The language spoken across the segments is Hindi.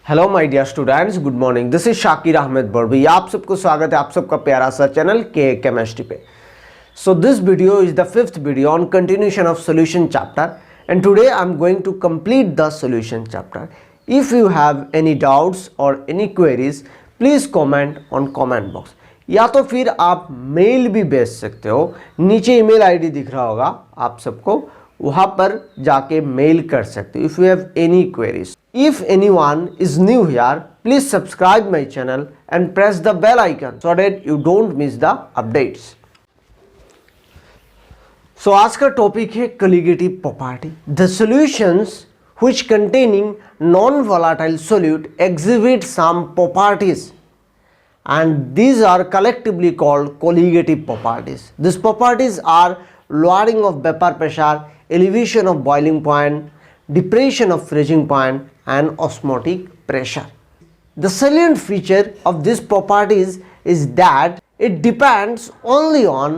Hello my dear students, good morning. This is Shakir Ahmad Barbi. आप सबको स्वागत है आप सबका प्यारा सा चैनल के केमिस्ट्री पे। So this video is the fifth video on continuation of solution chapter and today I am going to complete the solution chapter. If you have any doubts और any queries please comment on comment box, या तो फिर आप मेल भी भेज सकते हो। नीचे ईमेल आईडी दिख रहा होगा आप सबको, वहाँ पर जाके मेल कर सकते हो if you have any queries. If anyone is new here, please subscribe my channel and press the bell icon so that you don't miss the updates. So आज का टॉपिक है colligative property. The solutions which containing non-volatile solute exhibit some properties and these are collectively called colligative properties. These properties are lowering of vapor pressure, elevation of boiling point, depression of freezing point and osmotic pressure. The salient feature of these properties is that it depends only on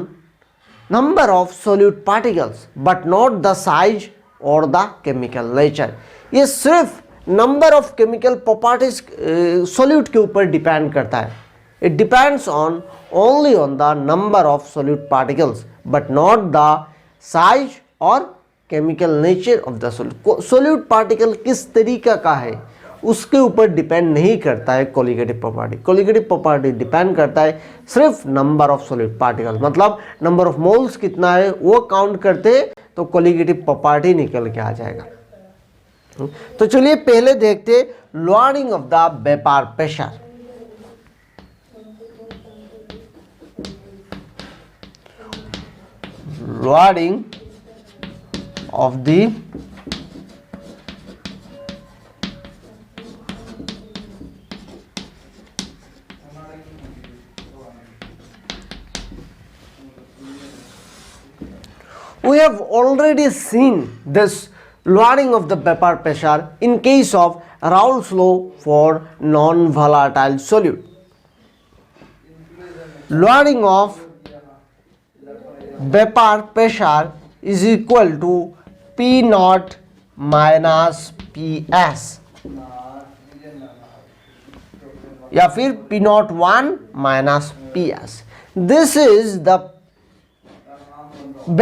number of solute particles but not the size or the chemical nature. ये सिर्फ number of chemical properties solute के ऊपर depend करता है. It depends on only on the number of solute particles but not the size or chemical nature of the solute. Solute particle किस तरीका का है उसके ऊपर डिपेंड नहीं करता है colligative property. Colligative property depend करता है सिर्फ नंबर ऑफ सोल्यूट पार्टिकल, मतलब नंबर ऑफ मोल्स कितना है वो काउंट करते तो कोलिगेटिव प्रॉपर्टी निकल के आ जाएगा। तो चलिए पहले देखते lowering of the vapour pressure. Lowering of the we have already seen this lowering of the vapor pressure in case of Raoult's law for non-volatile solute. Lowering of vapor pressure is equal to P naught minus PS या फिर P naught 1 minus PS. This is the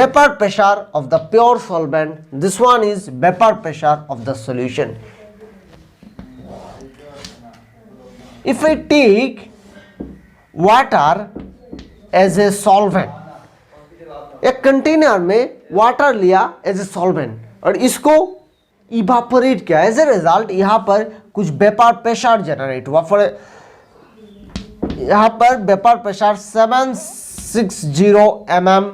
vapor pressure of the pure solvent. This one is vapor pressure of the solution. If I take water as a solvent, एक कंटेनर में वाटर लिया एज ए सॉल्वेंट और इसको इवापोरेट किया, एज ए रिजल्ट यहाँ पर कुछ वेपर प्रेशर जनरेट हुआ। फॉर यहाँ पर वेपर प्रेशर 760 mm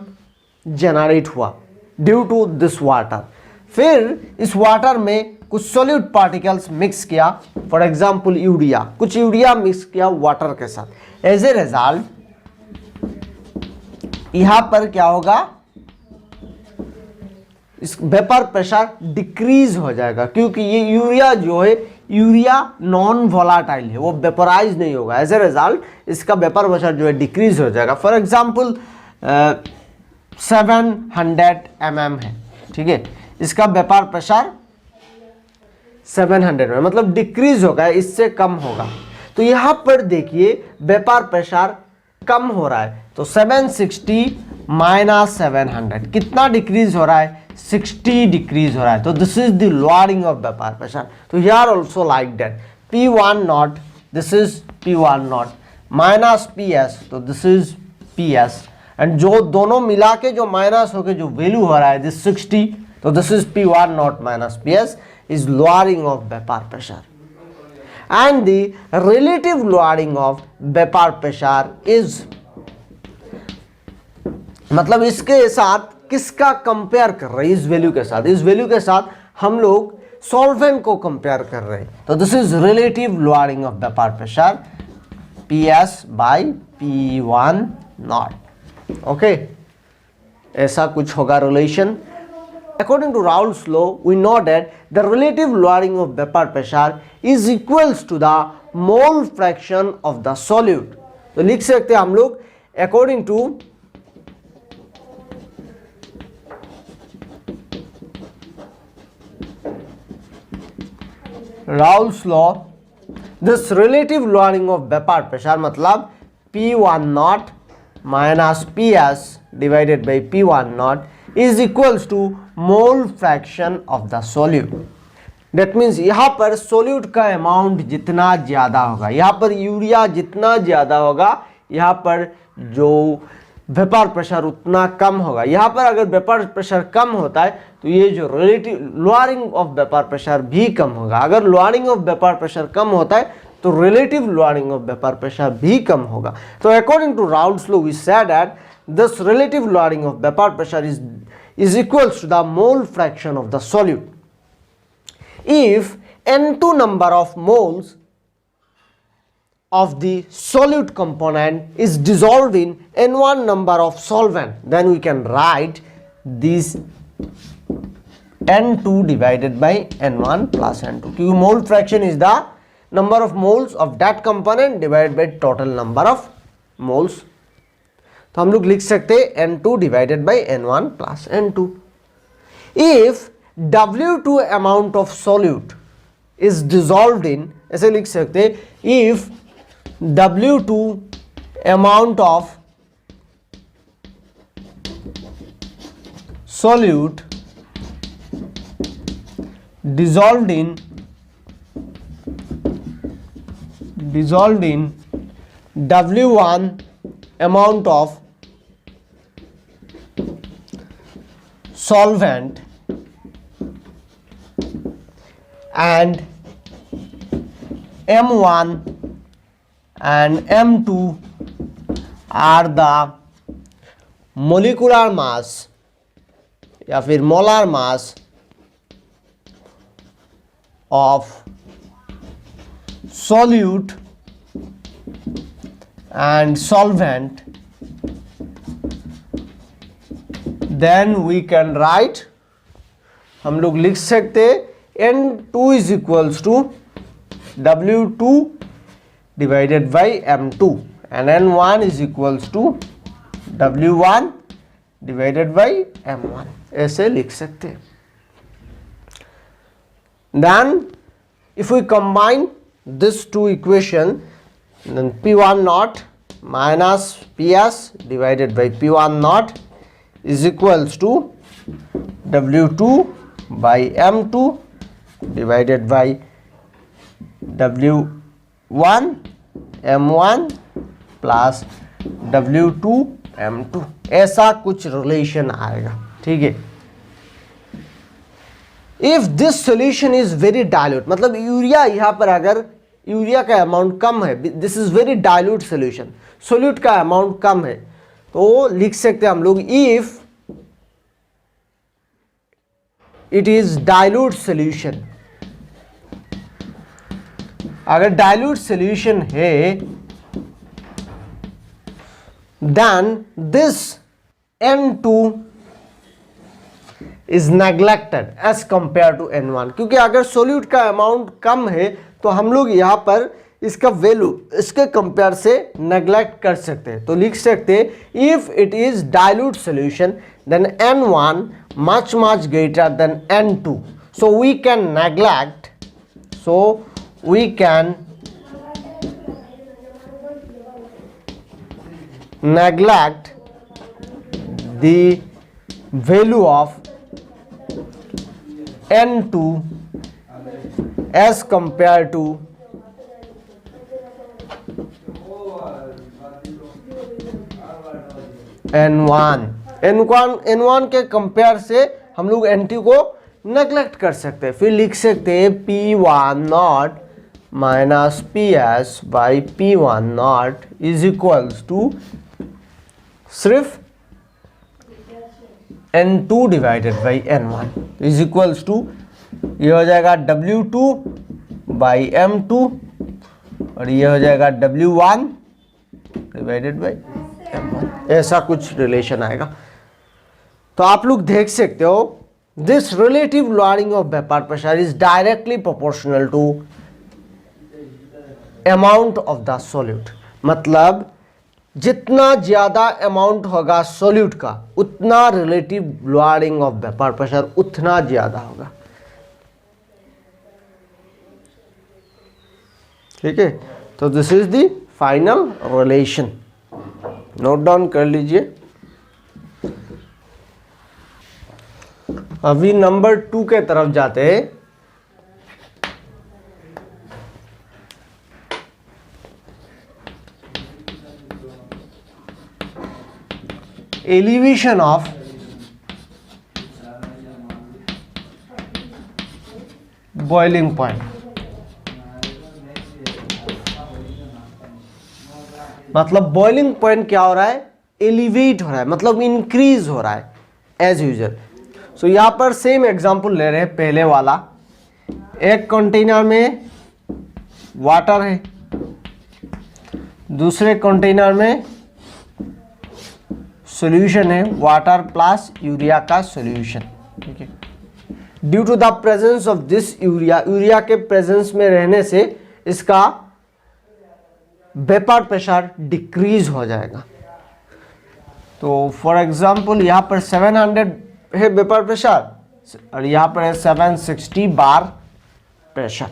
जनरेट हुआ ड्यू टू दिस वाटर। फिर इस वाटर में कुछ सॉल्यूट पार्टिकल्स मिक्स किया, फॉर एग्जांपल यूरिया, कुछ यूरिया मिक्स किया वाटर के साथ। एज ए रिजल्ट यहां पर क्या होगा, इस वेपर प्रेशर डिक्रीज हो जाएगा क्योंकि ये यूरिया जो है यूरिया नॉन वोलाटाइल है, वो वेपराइज नहीं होगा। एज ए रिजल्ट इसका वेपर प्रेशर जो है डिक्रीज हो जाएगा। फॉर एग्जांपल 700 mm है, ठीक है, इसका वेपर प्रेशर 700 में, मतलब डिक्रीज होगा, इससे कम होगा। तो यहां पर देखिए वेपर प्रेशर कम हो रहा है, तो 760 माइनस 700 कितना डिक्रीज हो रहा है, 60 डिक्रीज हो रहा है। तो this is the lowering of vapour pressure. तो here also like that P1 naught, this is P1 not minus PS, तो दिस इज PS एंड जो दोनों मिला के जो माइनस होके जो वैल्यू हो रहा है दिस 60, तो this is P1 not minus PS is lowering of vapour pressure. And the relative lowering of vapor pressure is, मतलब इसके साथ किसका कंपेयर कर रहे हैं, इस वैल्यू के साथ, इस वैल्यू के साथ हम लोग सॉल्वेंट को कंपेयर कर रहे हैं। तो this is relative lowering of vapour pressure PS by P1 not. Okay, ऐसा कुछ होगा relation. According to Raoult's law, we know that the relative lowering of vapor pressure is equals to the mole fraction of the solute. तो लिख सकते हैं हम लोग according to Raoult's law this relative lowering of vapour pressure मतलब P1 not minus PS divided by P1 not is equals to mole fraction of the solute. That means यहाँ पर सोल्यूट का अमाउंट जितना ज़्यादा होगा, यहाँ पर यूरिया जितना ज़्यादा होगा, यहाँ पर जो वेपर प्रेशर उतना कम होगा। यहाँ पर अगर वेपर प्रेशर कम होता है तो ये जो relative lowering of vapour pressure भी कम होगा। अगर लोअरिंग ऑफ वेपर प्रेशर कम होता है तो relative lowering of vapour pressure भी कम होगा। तो according to Raoult's law we said that this relative lowering of vapour pressure is equals to the mole fraction of the solute if N2 number of moles of the solute component is dissolved in N1 number of solvent, then we can write this N2 divided by N1 plus N2 क्योंकि mole fraction is the number of moles of that component divided by total number of moles। तो हम लोग लिख सकते हैं N2 divided by N1 plus N2। if W2 amount of solute is dissolved in, ऐसे लिख सकते if W2 amount of solute dissolved in W1 amount of solvent and M1 and M2 are the molecular mass या फिर molar mass of solute and solvent, then we can write, हम लोग लिख सकते N2 is equals to W2 divided by M2 and N1 is equals to W1 divided by M1, ऐसे लिख सकते हैं। Then if we combine this two equation, then P1 naught minus PS divided by P1 naught is equals to W2 by M2 divided by W1 M1 plus W2 M2, ऐसा कुछ रिलेशन आएगा। ठीक है। If this solution is very dilute, मतलब यूरिया यहाँ पर अगर यूरिया का अमाउंट कम है, this is very dilute solution, solute का अमाउंट कम है, तो लिख सकते हैं हम लोग if it is dilute solution. अगर डायल्यूट सोल्यूशन है then this N2 is neglected as compare to N1, क्योंकि अगर सोल्यूट का अमाउंट कम है तो हम लोग यहां पर इसका वैल्यू इसके कंपेयर से नेग्लेक्ट कर सकते हैं। तो लिख सकते हैं if it is dilute solution then N1 much greater than N2, so we can neglect the value of N2 as compared to N1 के कंपेयर से हम लोग N2 को नेग्लेक्ट कर सकते हैं। फिर लिख सकते हैं P1 not minus PS by P1 not is equals to सिर्फ N2 divided by N1 is equals to ये हो जाएगा W2 बाई M2 और ये हो जाएगा W1 डिवाइडेड बाई M1, ऐसा कुछ रिलेशन आएगा। तो आप लोग देख सकते हो this relative lowering of vapour pressure is directly proportional to amount of the solute, मतलब जितना ज्यादा अमाउंट होगा सोल्यूट का उतना relative lowering of vapour pressure उतना ज्यादा होगा। ठीक है, तो this is the final relation, note down कर लीजिए। अभी नंबर 2 के तरफ जाते हैं। एलिवेशन ऑफ बॉइलिंग पॉइंट, मतलब बॉइलिंग पॉइंट क्या हो रहा है, एलिवेट हो रहा है, मतलब इंक्रीज हो रहा है एज यूजल। सो यहां पर सेम एग्जांपल ले रहे हैं, पहले वाला, एक कंटेनर में वाटर है, दूसरे कंटेनर में सॉल्यूशन है, वाटर प्लस यूरिया का सॉल्यूशन। ठीक है, due to the presence of this urea, urea के प्रेजेंस में रहने से इसका वेपर प्रेशर डिक्रीज हो जाएगा। तो फॉर एग्जांपल यहां पर 700 है वेपर प्रेशर और यहां पर है 760 बार प्रेशर।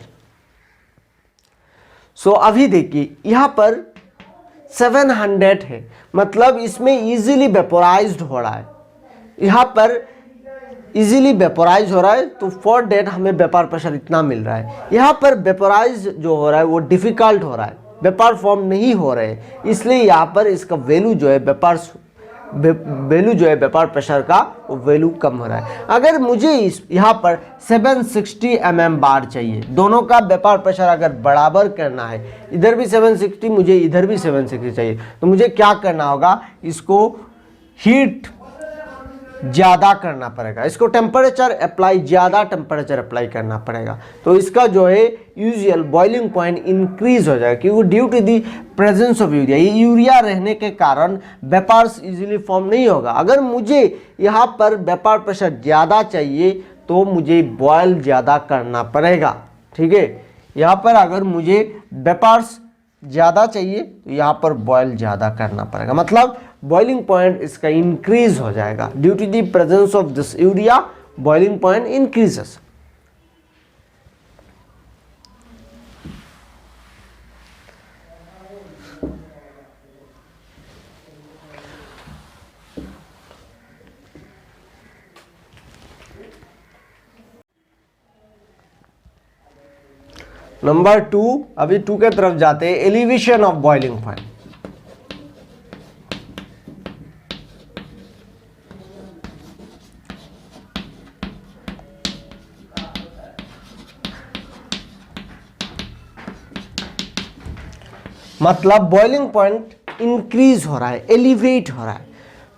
सो अभी देखिए यहां पर 700 है, मतलब इसमें इजीली वेपोराइज्ड हो रहा है, यहां पर इजीली वेपोराइज हो रहा है, तो फॉर डेट हमें वेपर प्रेशर इतना मिल रहा है। यहाँ पर वेपोराइज जो हो रहा है वो डिफिकल्ट हो रहा है, वेपर फॉर्म नहीं हो रहे हैं, इसलिए यहाँ पर इसका वैल्यू जो है वेपर प्रेशर का वो वैल्यू कम हो रहा है। अगर मुझे इस यहाँ पर 760 mm बार चाहिए, दोनों का वेपर प्रेशर अगर बराबर करना है, इधर भी 760 मुझे इधर भी 760 चाहिए, तो मुझे क्या करना होगा, इसको हीट ज़्यादा करना पड़ेगा, इसको टेम्परेचर अप्लाई, ज़्यादा टेम्परेचर अप्लाई करना पड़ेगा, तो इसका जो है यूजुअल बॉइलिंग पॉइंट इंक्रीज हो जाएगा, क्योंकि due to the presence of urea, ये यूरिया रहने के कारण वेपर्स इजीली फॉर्म नहीं होगा। अगर मुझे यहाँ पर वेपर प्रेशर ज़्यादा चाहिए तो मुझे बॉयल ज़्यादा करना पड़ेगा। ठीक है, यहाँ पर अगर मुझे वेपर्स ज़्यादा चाहिए तो यहाँ पर बॉयल ज़्यादा करना पड़ेगा, मतलब बॉइलिंग पॉइंट इसका इंक्रीज हो जाएगा। Due to the presence of this urea boiling point increases. Number 2, अभी 2 के तरफ जाते हैं, एलिवेशन ऑफ बॉइलिंग पॉइंट। मतलब बॉइलिंग पॉइंट इंक्रीज हो रहा है, एलिवेट हो रहा है।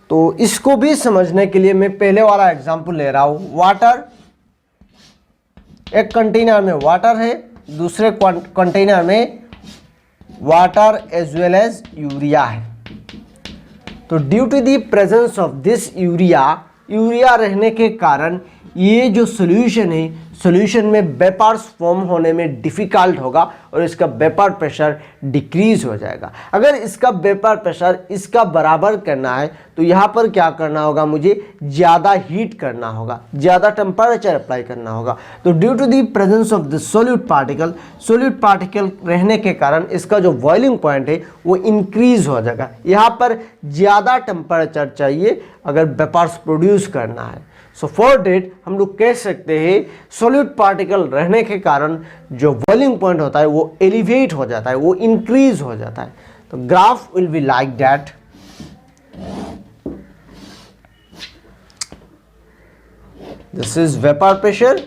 तो इसको भी समझने के लिए मैं पहले वाला एग्जांपल ले रहा हूं, वाटर, एक कंटेनर में वाटर है, दूसरे कंटेनर में water as well as urea है। तो due to the presence of this urea, urea रहने के कारण ये जो सॉल्यूशन है, सॉल्यूशन में वेपर्स फॉर्म होने में डिफ़िकल्ट होगा और इसका वेपर प्रेशर डिक्रीज हो जाएगा। अगर इसका वेपर प्रेशर इसका बराबर करना है तो यहाँ पर क्या करना होगा, मुझे ज़्यादा हीट करना होगा, ज़्यादा टेम्परेचर अप्लाई करना होगा। तो due to the presence of the solute particle रहने के कारण इसका जो बॉइलिंग पॉइंट है वो इंक्रीज हो जाएगा। यहाँ पर ज़्यादा टेम्परेचर चाहिए अगर वेपर्स प्रोड्यूस करना है। सो फॉर डेट हम लोग कह सकते हैं सॉलिड पार्टिकल रहने के कारण जो बॉइलिंग पॉइंट होता है वो एलिवेट हो जाता है, वो इंक्रीज हो जाता है। तो graph will be like that. This is vapour pressure,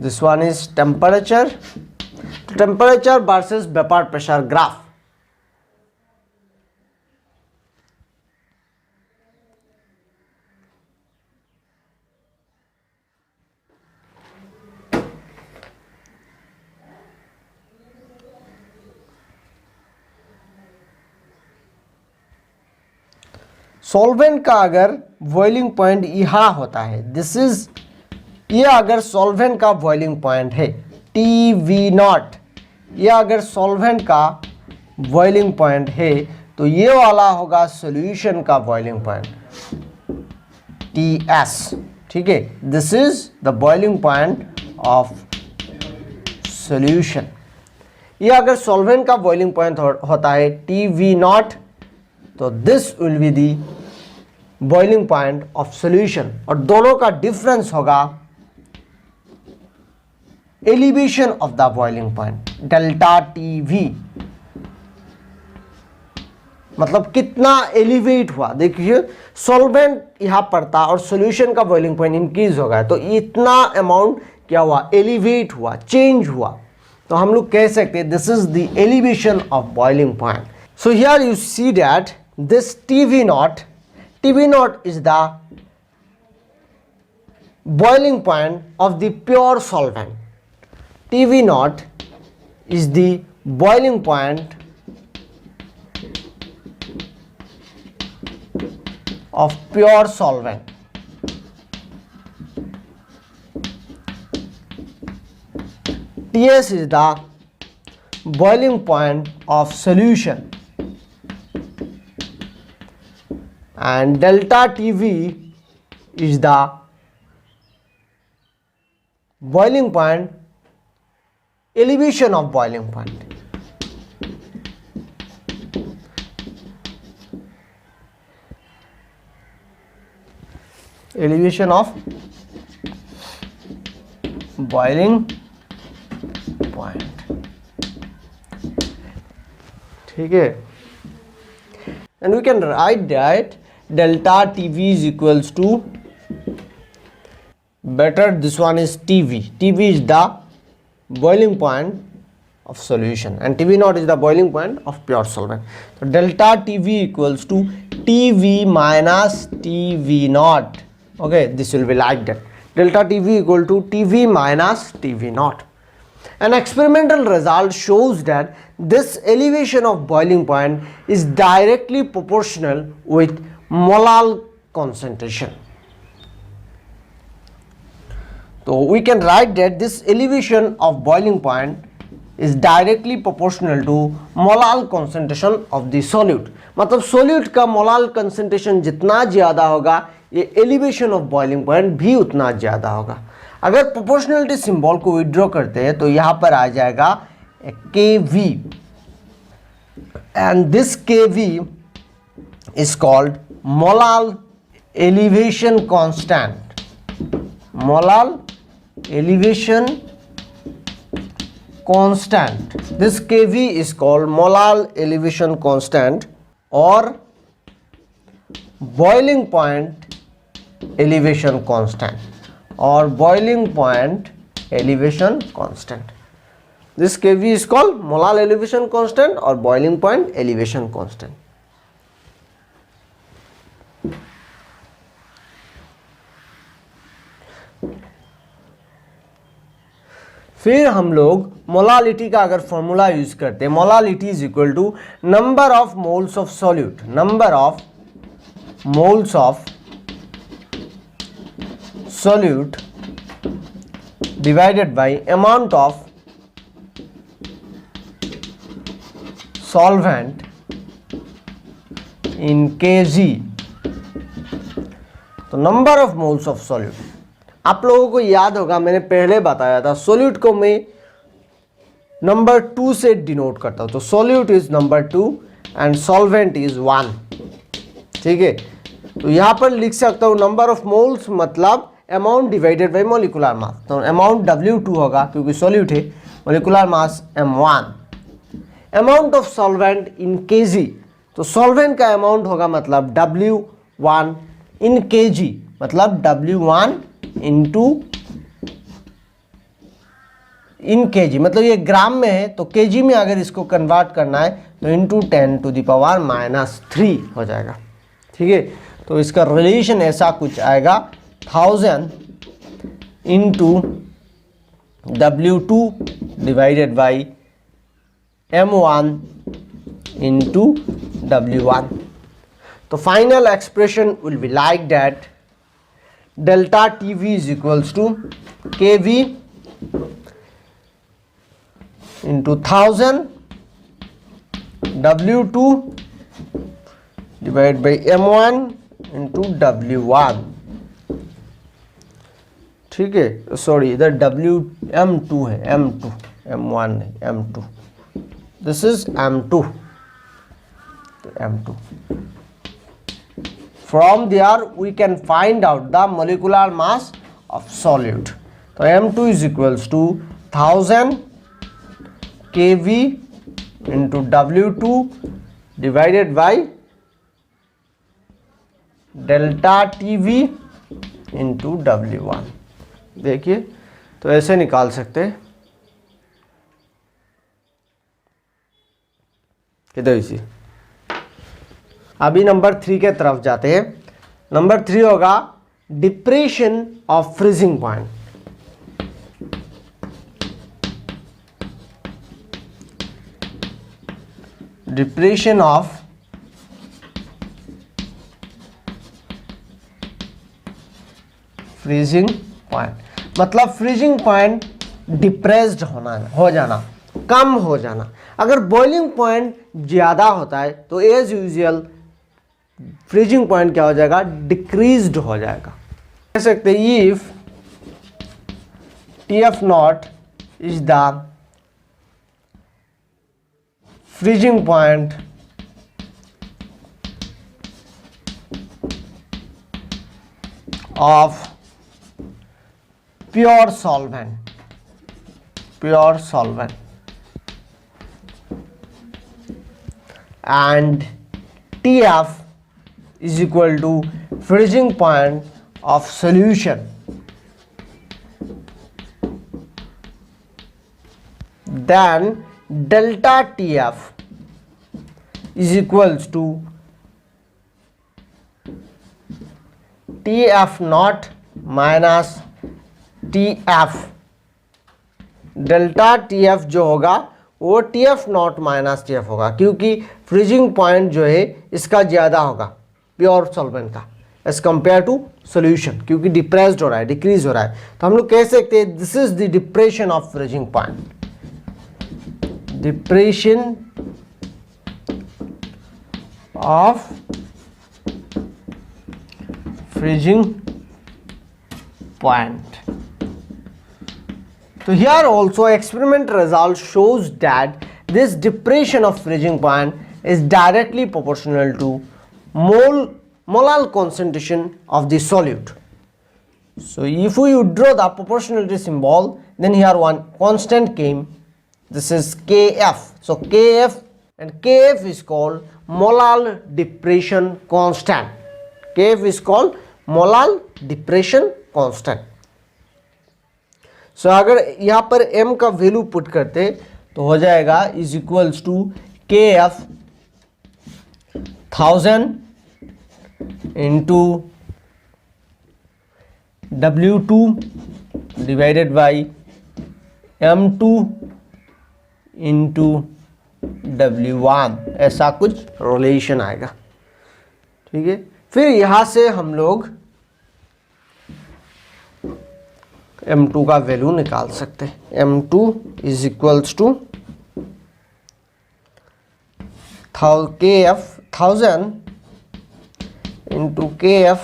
this one is temperature, temperature versus vapour pressure graph. Solvent का अगर बॉइलिंग पॉइंट यहाँ होता है, दिस इज, ये अगर सॉल्वेंट का बॉइलिंग पॉइंट है TV0, ये अगर सॉल्वेंट का बॉइलिंग पॉइंट है तो ये वाला होगा सॉल्यूशन का बॉइलिंग पॉइंट TS। ठीक है, this is the boiling point of solution. ये अगर सॉल्वेंट का बॉइलिंग पॉइंट होता है TV0, तो this will be the boiling point of solution, और दोनों का डिफरेंस होगा elevation of the boiling point, delta TV, मतलब कितना एलिवेट हुआ। देखिए सॉल्वेंट यहां पर था और सॉल्यूशन का बॉइलिंग पॉइंट इंक्रीज हो गया, तो इतना अमाउंट क्या हुआ, एलिवेट हुआ, चेंज हुआ। तो हम लोग कह सकते हैं this is the elevation of boiling point. So here you see that this TV0 is the boiling point of the pure solvent. TV0 is the boiling point of pure solvent. TS is the boiling point of solution, and delta TV is the boiling point, elevation of boiling point. Elevation of boiling point. ठीक है, and we can write that delta TV is equals to, better this one is TV. TV is the boiling point of solution and TV0 is the boiling point of pure solvent. So delta TV equals to TV minus TV0. Okay, this will be like that. Delta TV equal to TV minus TV0. An experimental result shows that this elevation of boiling point is directly proportional with molar concentration. So we can write that this elevation of boiling point is directly proportional to molar concentration of the solute. मतलब solute का molar concentration जितना ज़्यादा होगा, ये elevation of boiling point भी उतना ज़्यादा होगा। अगर proportionality symbol को withdraw करते हैं तो यहाँ पर आ जाएगा Kv, and this Kv is called molar elevation constant. Molar elevation constant. This Kv is called molar elevation constant or boiling point elevation constant or boiling point elevation constant. This Kv is called molar elevation constant or boiling point elevation constant. फिर हम लोग मोलालिटी का अगर फॉर्मूला यूज करते हैं, molality is equal to number of moles of solute, number of moles of solute divided by amount of solvent in kg. तो number of moles of solute, आप लोगों को याद होगा मैंने पहले बताया था सॉल्यूट को मैं नंबर 2 से डिनोट करता हूं, तो solute is number 2 and solvent is 1. ठीक है, तो यहां पर लिख सकता हूं नंबर ऑफ मोल्स मतलब amount divided by molecular mass. तो अमाउंट W2 होगा क्योंकि सॉल्यूट है, molecular mass M1. Amount of solvent in kg, तो सॉल्वेंट का अमाउंट होगा मतलब W1 इन kg, मतलब W1 इंटू इन kg, मतलब ये ग्राम में है तो kg में अगर इसको कन्वर्ट करना है तो इंटू 10⁻³ हो जाएगा. ठीक है, तो इसका रिलेशन ऐसा कुछ आएगा 1000 into W2 divided by M1 into W1. तो final expression will be like that delta TV is equals to Kv into 1000 W2 divided by M1 into W1. ठीक है, सॉरी इधर M2 है, M2 M1 नहीं M2. This is M2. M2. From there we can find out the molecular mass of solute. So M2 is equals to 1000 kV into W2 divided by delta TV into W1. देखिए तो ऐसे निकाल सकते हैं किधर इसी. अभी नंबर 3 के तरफ जाते हैं. नंबर 3 होगा depression of freezing point. Depression of freezing point मतलब फ्रीजिंग पॉइंट डिप्रेस्ड हो जाना, कम हो जाना. अगर बॉइलिंग पॉइंट ज़्यादा होता है तो एज यूजुअल फ्रीजिंग पॉइंट क्या हो जाएगा, डिक्रीज्ड हो जाएगा. कह सकते हैं if TF not is the freezing point of pure solvent and TF is equal to freezing point of solution, then delta TF is equals to TF naught minus TF. Delta TF जो होगा वो TF नॉट माइनस TF होगा क्योंकि फ्रीजिंग पॉइंट जो है इसका ज़्यादा होगा प्योर सॉल्वेंट का एज कंपेयर टू सोल्यूशन, क्योंकि डिप्रेस्ड हो रहा है, डिक्रीज हो रहा है. तो हम लोग कह सकते हैं this is the depression of freezing point. Depression of freezing point. So here also experiment result shows that this depression of freezing point is directly proportional to molar concentration of the solute. So if we draw the proportionality symbol, then here one constant came. This is Kf. So Kf and Kf is called molar depression constant. Kf is called molar depression constant. So अगर यहाँ पर m का वैल्यू पुट करते तो हो जाएगा is equals to Kf 1000 into W2 divided by M2 into W1. ऐसा कुछ रिलेशन आएगा. ठीक है. फिर यहाँ से हम लोग M2 का वैल्यू निकाल सकते हैं. M2 is equals to Kf 1000 into Kf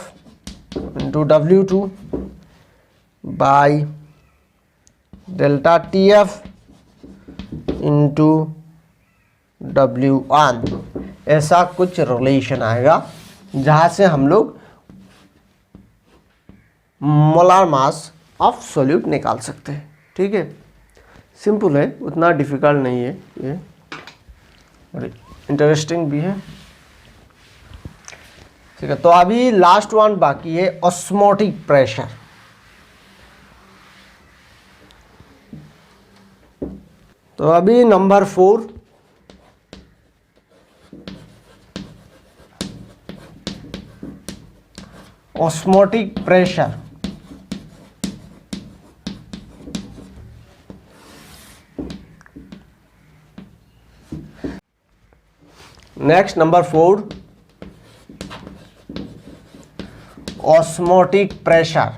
into W2 by delta TF into W1. ऐसा कुछ रिलेशन आएगा जहाँ से हम लोग मोलार मास ऑफ सोल्यूट निकाल सकते हैं. ठीक है, सिंपल है, उतना डिफिकल्ट नहीं है ये, और इंटरेस्टिंग भी है. ठीक है, तो अभी लास्ट वन बाकी है ऑस्मोटिक प्रेशर. तो अभी number 4 osmotic pressure. Next number 4 osmotic pressure.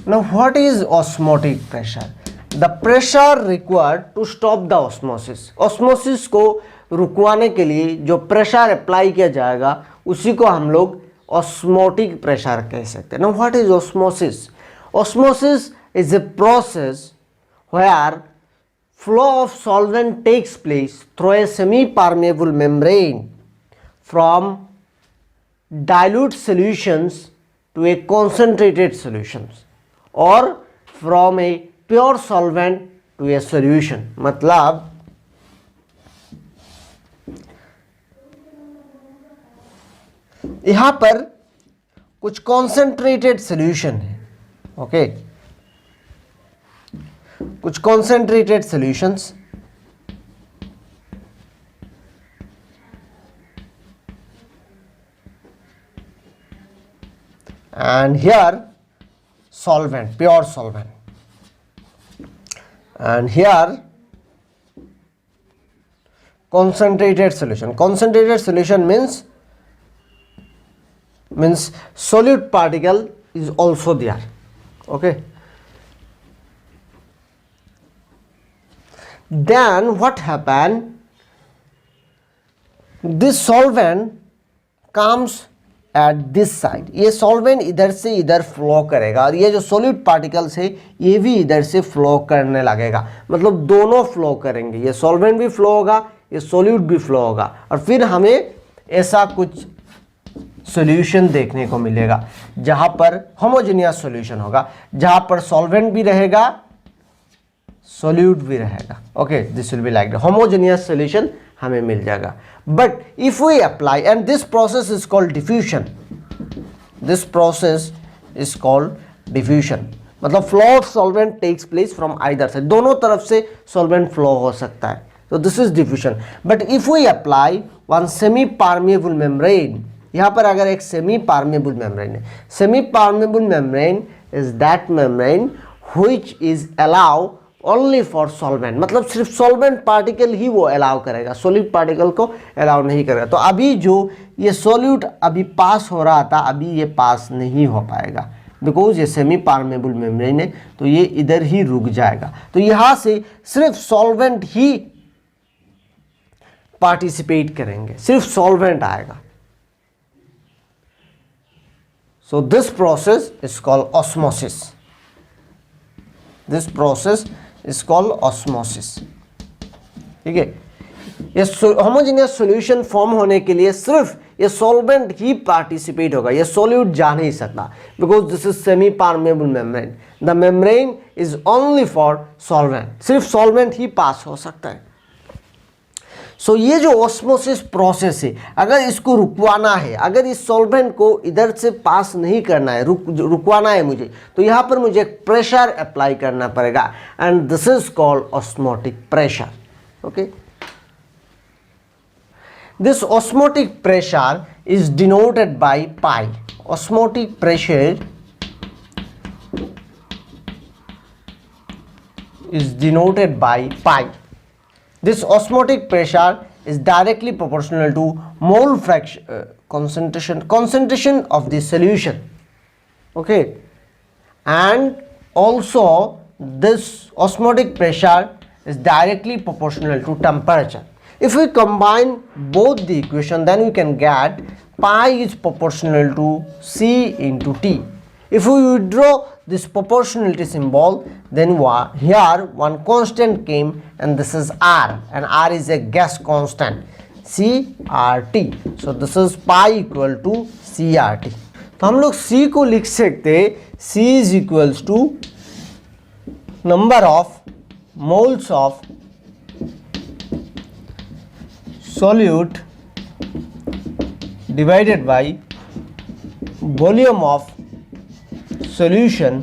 Now what is osmotic pressure? The pressure required to stop the osmosis. Osmosis को रुकवाने के लिए जो प्रेशर अप्लाई किया जाएगा उसी को हम लोग osmotic pressure कह सकते हैं. Now what is osmosis? Osmosis is a process where flow of solvent takes place through a semi-permeable membrane from dilute solutions to a concentrated solutions or from a pure solvent to a solution. मतलब यहाँ पर कुछ concentrated solution है, ओके, कुछ concentrated solutions and here solvent, pure solvent, and here concentrated solution. Concentrated solution means solute particle is also there, okay. Then what happen, this solvent comes at this side. ये solvent इधर से इधर फ्लो करेगा और ये जो solute particles है ये भी इधर से फ्लो करने लगेगा, मतलब दोनों फ्लो करेंगे, ये solvent भी फ्लो होगा, ये solute भी फ्लो होगा और फिर हमें ऐसा कुछ सॉल्यूशन देखने को मिलेगा जहां पर होमोजेनियस सॉल्यूशन होगा, जहां पर solvent भी रहेगा, solute भी रहेगा, okay, this will be like the homogeneous solution हमें मिल जाएगा. But if we apply, and this process is called diffusion, this process is called diffusion, मतलब flow of solvent takes place from either side, दोनों तरफ से सॉल्वेंट फ्लो हो सकता है, तो this is diffusion. But if we apply one semi permeable membrane, यहाँ पर अगर एक सेमी पार्मिएबल मेम्ब्रेन है, semi permeable membrane is that membrane which is allow only for solvent, मतलब सिर्फ सॉल्वेंट पार्टिकल ही वो अलाउ करेगा, सोल्यूट पार्टिकल को अलाउ नहीं करेगा. तो अभी जो ये सोल्यूट अभी पास हो रहा था, अभी ये पास नहीं हो पाएगा बिकॉज ये सेमी पार्मेबल मेम्ब्रेन है, तो ये इधर ही रुक जाएगा. तो यहाँ से सिर्फ सॉल्वेंट ही पार्टिसिपेट करेंगे, सिर्फ सॉल्वेंट आएगा. So this process is called osmosis, this process is called osmosis. ठीक है, ये होमोजेनियस सॉल्यूशन फॉर्म होने के लिए सिर्फ ये सॉल्वेंट ही पार्टिसिपेट होगा, ये सॉल्यूट जा नहीं सकता because this is semi permeable membrane. The membrane is only for solvent, सिर्फ सॉल्वेंट ही पास हो सकता है. सो ये जो ऑस्मोसिस प्रोसेस है, अगर इसको रुकवाना है, अगर इस सॉल्वेंट को इधर से पास नहीं करना है, रुकवाना है मुझे, तो यहाँ पर मुझे एक प्रेशर अप्लाई करना पड़ेगा and this is called osmotic pressure. Okay, this osmotic pressure is denoted by pi. Osmotic pressure is denoted by pi. This osmotic pressure is directly proportional to mole fraction concentration of the solution. Okay, and also this osmotic pressure is directly proportional to temperature. If we combine both the equation, then we can get pi is proportional to C into T. If we withdraw this proportionality symbol, then here one constant came and this is R, and R is a gas constant, CRT. So this is pi equal to CRT. तो हम लोग C को लिख सकते, C is equals to number of moles of solute divided by volume of solution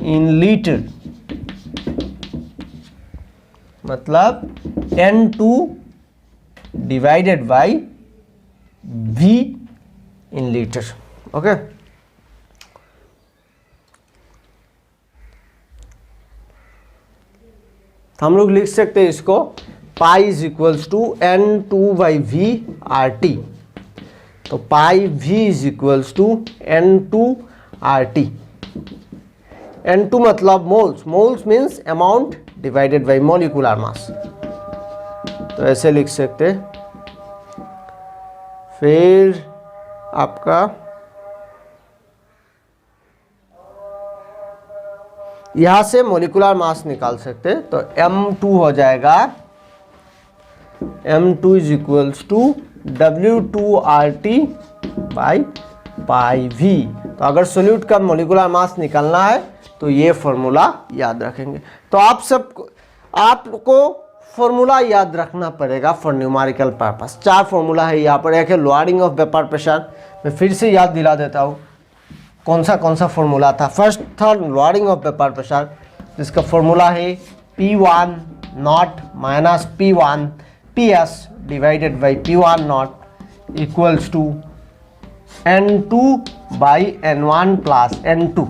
in liter, मतलब N2 divided by V in liter. Okay, हम लोग लिख सकते हैं इसको pi is equals to N2 by V RT. तो pi V is equals to N2 RT. N2 मतलब moles, moles means amount divided by molecular mass, तो ऐसे लिख सकते. फिर आपका यहाँ से मोलिकुलर मास निकाल सकते हैं, तो m2 हो जाएगा, m2 is equals to W2RT by pi v। तो अगर सोल्यूट का मोलिकुलर मास निकालना है तो ये फॉर्मूला याद रखेंगे। तो आपको फॉर्मूला याद रखना पड़ेगा फॉर न्यूमेरिकल पर्पस। 4 फॉर्मूला है यहाँ पर। एक है लोअरिंग ऑफ वेपर प्रेशर, मैं फिर से याद दिला देता हूँ कौन सा फॉर्मूला था। फर्स्ट था लोअरिंग ऑफ वेपर प्रेशर, जिसका फॉर्मूला है P1 not minus P1 PS divided by P1 not equals to N2 by N1 plus N2,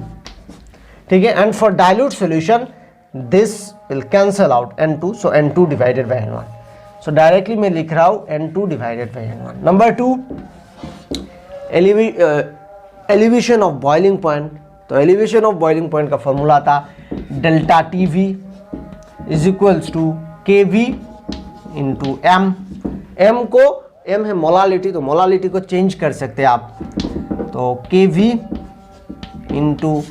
ठीक है। And for dilute solution this will cancel out N2, so N2 divided by N1। So directly मैं लिख रहा हूँ N2 divided by N1। Number 2, elevation of boiling point. तो एलिवेशन ऑफ बॉइलिंग पॉइंट का फॉर्मूला था delta TV is equals to KV into M। M है मोलालिटी, तो मोलालिटी को चेंज कर सकते हैं आप, तो KV इंटू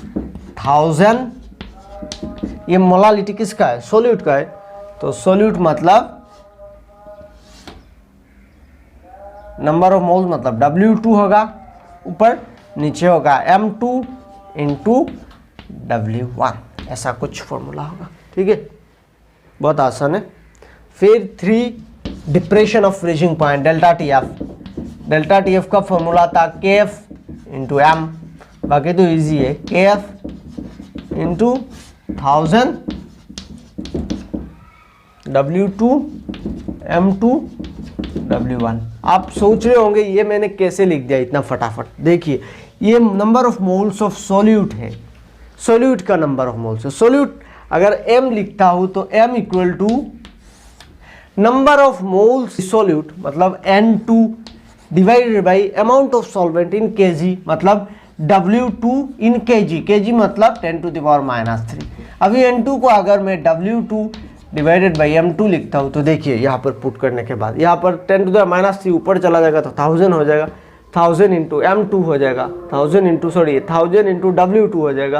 1000। ये मोलालिटी किसका है? सोल्यूट का है। तो सोल्यूट मतलब नंबर ऑफ मोल्स मतलब W2 होगा, ऊपर नीचे होगा M2 इंटू W1, ऐसा कुछ फॉर्मूला होगा, ठीक है। बहुत आसान है। फिर 3, depression of freezing point delta TF का फॉर्मूला था KF इंटू M, बाकी तो इजी है, KF into 1000 W2 M2 W1। आप सोच रहे होंगे ये मैंने कैसे लिख दिया इतना फटाफट। देखिए, ये number of moles of solute है, सोल्यूट का नंबर ऑफ मोल्स है। सोल्यूट अगर M लिखता हूं तो M equal to number of moles solute मतलब N2 divided by amount of solvent in kg मतलब W2 इन kg मतलब 10⁻⁻3। अभी N2 को अगर मैं W2 डिवाइडेड बाई M2 लिखता हूँ तो देखिए यहाँ पर पुट करने के बाद यहाँ पर 10⁻³ ऊपर चला जाएगा तो 1000 हो जाएगा, 1000 इंटू M2 हो जाएगा, 1000 इंटू W2 हो जाएगा,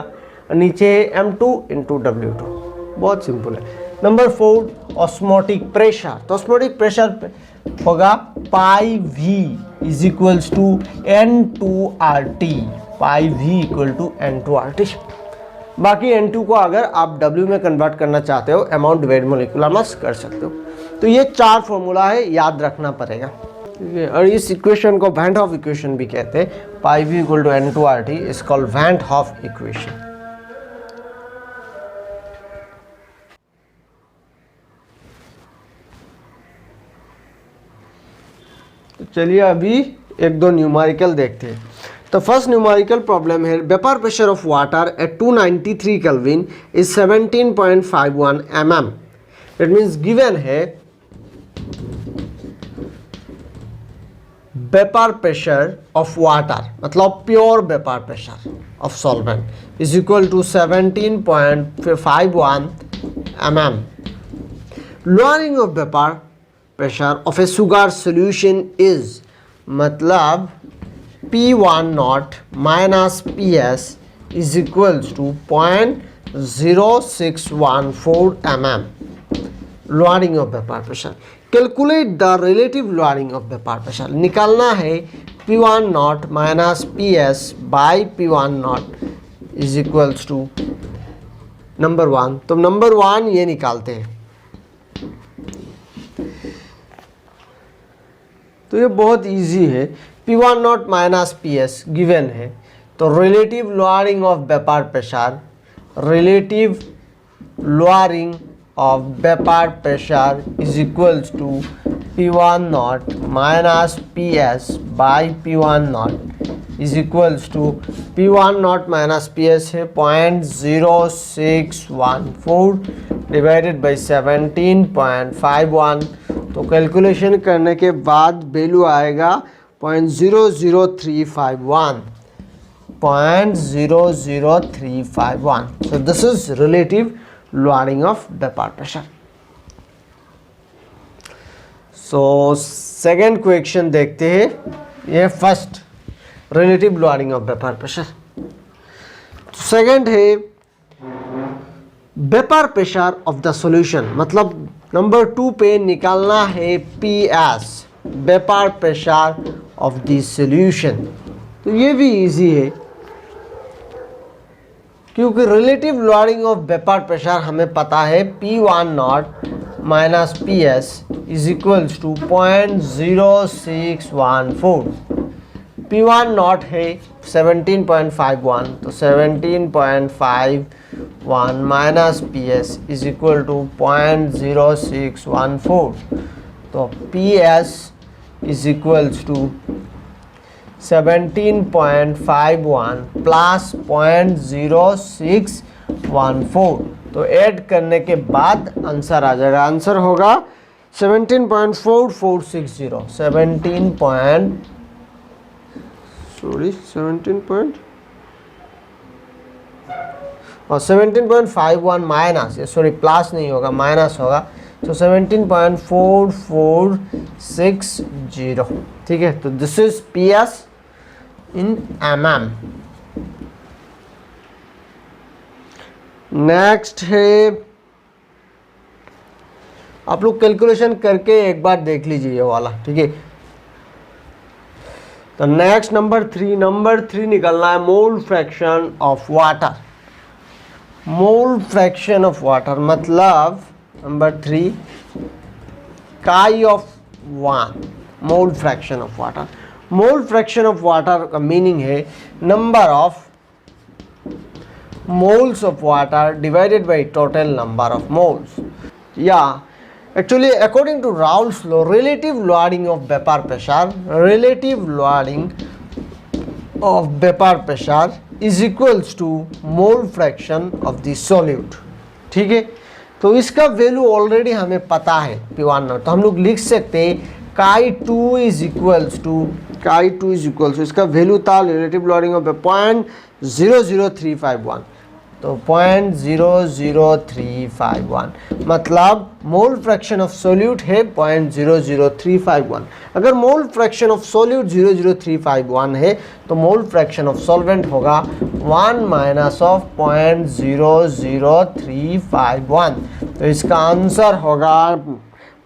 और नीचे M2 इंटू W2। बहुत सिंपल है। Number 4, osmotic pressure. तो ऑस्मोटिक प्रेशर होगा pi V is equals to N2RT, pi V equal to N2RT। बाकी N2 को अगर आप W में कन्वर्ट करना चाहते हो, अमाउंट डिवाइड मोलिकुलर मास कर सकते हो। तो ये 4 फॉर्मूला है, याद रखना पड़ेगा, ठीक है। और इस इक्वेशन को वैन हॉफ इक्वेशन भी कहते हैं। Pi V equal to N2RT is called van Hoff equation. तो चलिए अभी 1-2 न्यूमेरिकल देखते हैं। तो फर्स्ट न्यूमेरिकल प्रॉब्लम है, vapour pressure of water at 293 kelvin is 17.51 mm। It means given है वेपर प्रेशर ऑफ वाटर मतलब pure vapour pressure of solvent is equal to 17.51 mm। Lowering of vapour pressure of a sugar solution is मतलब P1 not minus PS is equals to 0.0614 mm। Lowering of vapour pressure. Calculate the relative lowering of vapour pressure. निकालना है P1 not minus PS by P1 not is equals to number 1। तो नंबर 1 ये निकालते हैं। तो ये बहुत इजी है। P1 not minus PS given है, तो relative lowering of vapour pressure, relative lowering of vapour pressure is equals to P1 not minus PS by P1 not is equals to P1 not minus PS है 0.0614 डिवाइडेड बाई 17.51। तो कैलकुलेशन करने के बाद वैल्यू आएगा 0.00351, 0.00351। So this is relative lowering of vapor pressure. So second question देखते हैं। ये first relative lowering of vapour pressure. Second है vapour pressure of the solution, मतलब नंबर 2 पे निकालना है PS, vapour pressure of the solution. तो ये भी इजी है क्योंकि relative lowering of vapour pressure हमें पता है P1 not minus PS is equals to 0.0614। P1 not है 17.51, तो 17.51 minus PS is equal to 0.0614। तो PS is equals to 17.51 plus 0.0614। तो ऐड करने के बाद आंसर आ जाएगा, आंसर होगा 17.4460, 17.51 माइनस, सॉरी प्लस नहीं होगा माइनस होगा, तो 17.4460। ठीक है, तो this is PS in mm। Next है, आप लोग कैलकुलेशन करके एक बार देख लीजिए ये वाला। ठीक है, तो नेक्स्ट नंबर 3 निकलना है मोल fraction of water. Mole fraction of water मतलब नंबर 3 काई of 1, mole fraction of water. Mole fraction of water का मीनिंग है number of moles of water divided by total number of moles. Yeah, actually according to Raoult's law, relative lowering of vapor pressure is equals to mole fraction of the solute। ठीक है, तो इसका वैल्यू ऑलरेडी हमें पता है P1 नॉट, तो हम लोग लिख सकते हैं chi2 इज इक्वल्स टू इसका वैल्यू था रिलेटिव लॉरिंग ऑफ 0.00351, तो 0.00351 मतलब मोल फ्रैक्शन ऑफ सोल्यूट है 0.00351। अगर मोल फ्रैक्शन ऑफ सोल्यूट 0.0351 है तो मोल फ्रैक्शन ऑफ सॉल्वेंट होगा 1 माइनस ऑफ 0.00351। तो इसका आंसर होगा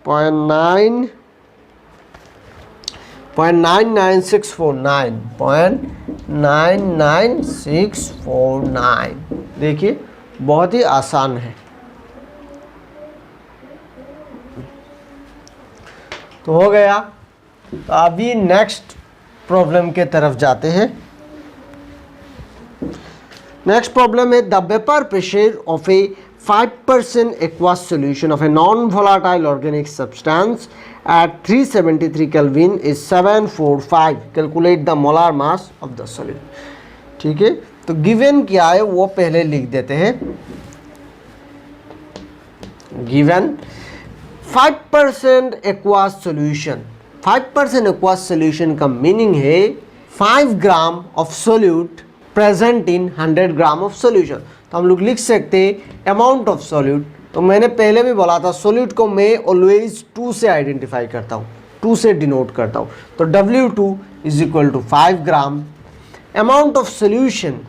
0.99649। देखिए बहुत ही आसान है। तो हो गया, तो अभी नेक्स्ट प्रॉब्लम के तरफ जाते हैं। नेक्स्ट प्रॉब्लम है the vapour pressure of A 5% aqueous solution of a non-volatile organic substance at 373 Kelvin is 745। Calculate the molar mass of the solute। ठीक है, तो गिवन क्या है वो पहले लिख देते हैं। Given 5% aqueous solution, 5% aqueous solution का मीनिंग है 5 gram of solute present in 100 gram of solution. तो हम लोग लिख सकते हैं अमाउंट ऑफ सोल्यूट। तो मैंने पहले भी बोला था सोल्यूट को मैं ऑलवेज 2 से आइडेंटिफाई करता हूँ, 2 से डिनोट करता हूँ। तो W2 is equal to 5 gram, amount of solution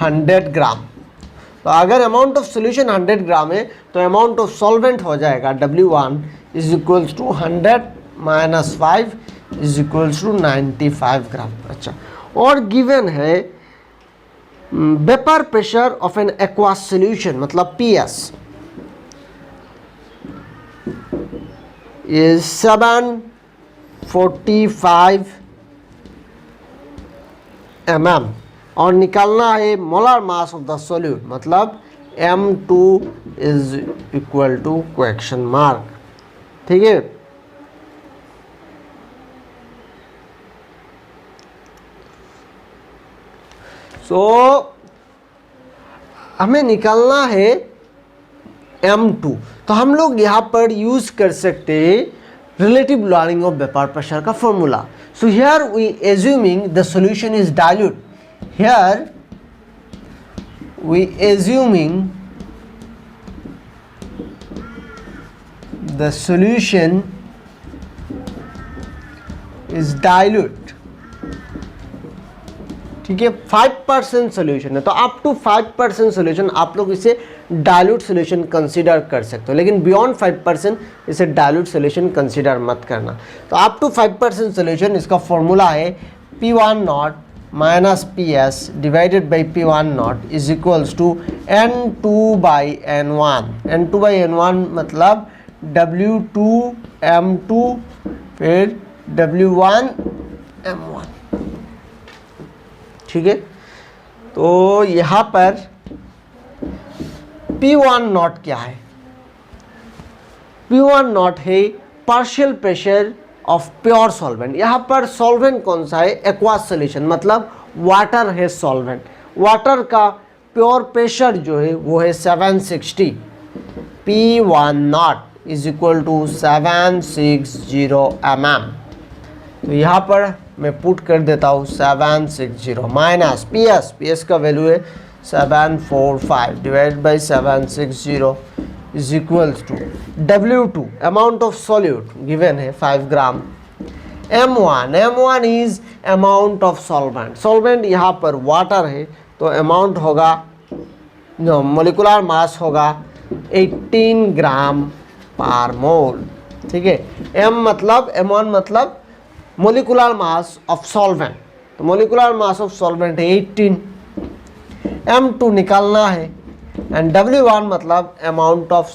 100 gram. तो अगर अमाउंट ऑफ सोल्यूशन 100 ग्राम है तो अमाउंट ऑफ सॉल्वेंट हो जाएगा W1 is equals to 100 minus 5 is equals to 95 gram. अच्छा, और गिवन है vapour pressure of an aqueous solution मतलब PS इज 745 mm और निकालना है molar mass of the solute मतलब M2 is equal to question mark. ठीक है, सो हमें निकालना है M2। तो हम लोग यहाँ पर यूज कर सकते हैं relative lowering of vapour pressure का formula. So here we assuming the solution is dilute, here we assuming the solution is dilute. ठीक है, 5% सोल्यूशन है, तो अप टू 5% सोल्यूशन आप लोग इसे डाइल्यूट सोल्यूशन कंसीडर कर सकते हो, लेकिन बियॉन्ड 5% इसे डाइल्यूट सोल्यूशन कंसीडर मत करना। तो अप टू 5% सोल्यूशन, इसका फॉर्मूला है P1 not minus PS divided by P1 not is equals to N2 by N1। N2 by N1 मतलब W2 M2 फिर W1 M1, ठीक है। तो यहाँ पर P1 नॉट क्या है? P1 नॉट है partial pressure of pure solvent. यहाँ पर सॉल्वेंट कौन सा है? एक्वास सॉल्यूशन, मतलब वाटर है सॉल्वेंट। वाटर का प्योर प्रेशर जो है वो है 760। P1 not is equal to 760 mm। तो यहाँ पर मैं पुट कर देता हूँ 760 माइनस PS का वैल्यू है 745 divide by 760 is equals to W2 amount of solute given है 5 ग्राम, M1 is amount of solvent. Solvent यहाँ पर वाटर है, तो अमाउंट होगा, मोलिकुलर मास होगा 18 ग्राम पर मोल, ठीक है। M1 मतलब मोलिकुलर मास ऑफ सॉल्वेंट, तो मोलिकुलर मास ऑफ सॉल्वेंट है 18, M2 निकालना है, एंड W1 मतलब अमाउंट ऑफ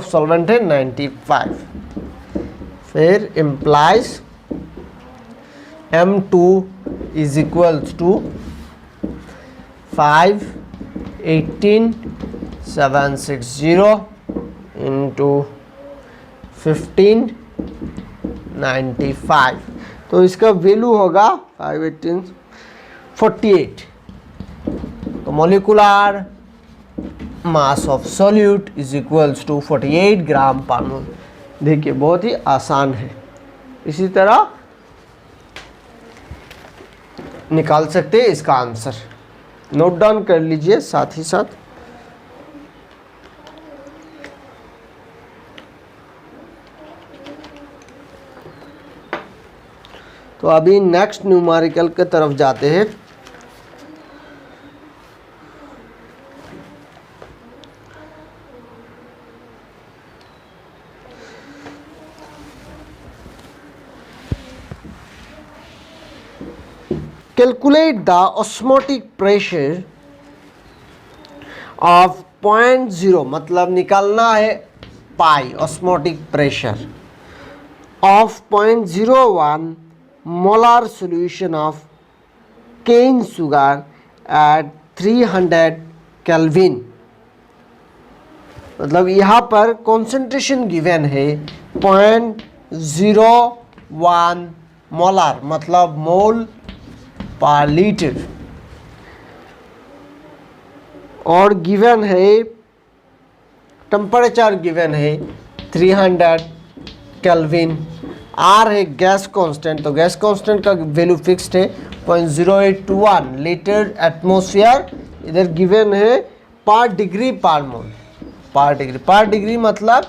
सॉल्वेंट है 95। फिर implies M2 is equals to 5 18 760 into 15 95, तो इसका वैल्यू होगा 5 18 48। तो molecular mass of solute is equals to 48 gram per mole. देखिए बहुत ही आसान है, इसी तरह निकाल सकते हैं इसका आंसर। नोट डाउन कर लीजिए साथ ही साथ। तो अभी नेक्स्ट न्यूमेरिकल की तरफ जाते हैं। Calculate the osmotic pressure of 0.0, मतलब निकालना है pi osmotic pressure of 0.01 molar solution of cane sugar at 300 Kelvin। मतलब यहाँ पर कॉन्सेंट्रेशन गिवन है 0.01 मोलार, मतलब मोल पर लीटर, और गिवन है टेम्परेचर गिवन है 300 केल्विन। आर है गैस कांस्टेंट, तो गैस कांस्टेंट का वैल्यू फिक्स्ड है 0.0821 लीटर एटमॉस्फेयर। इधर गिवन है पर डिग्री पर मोल, पर डिग्री मतलब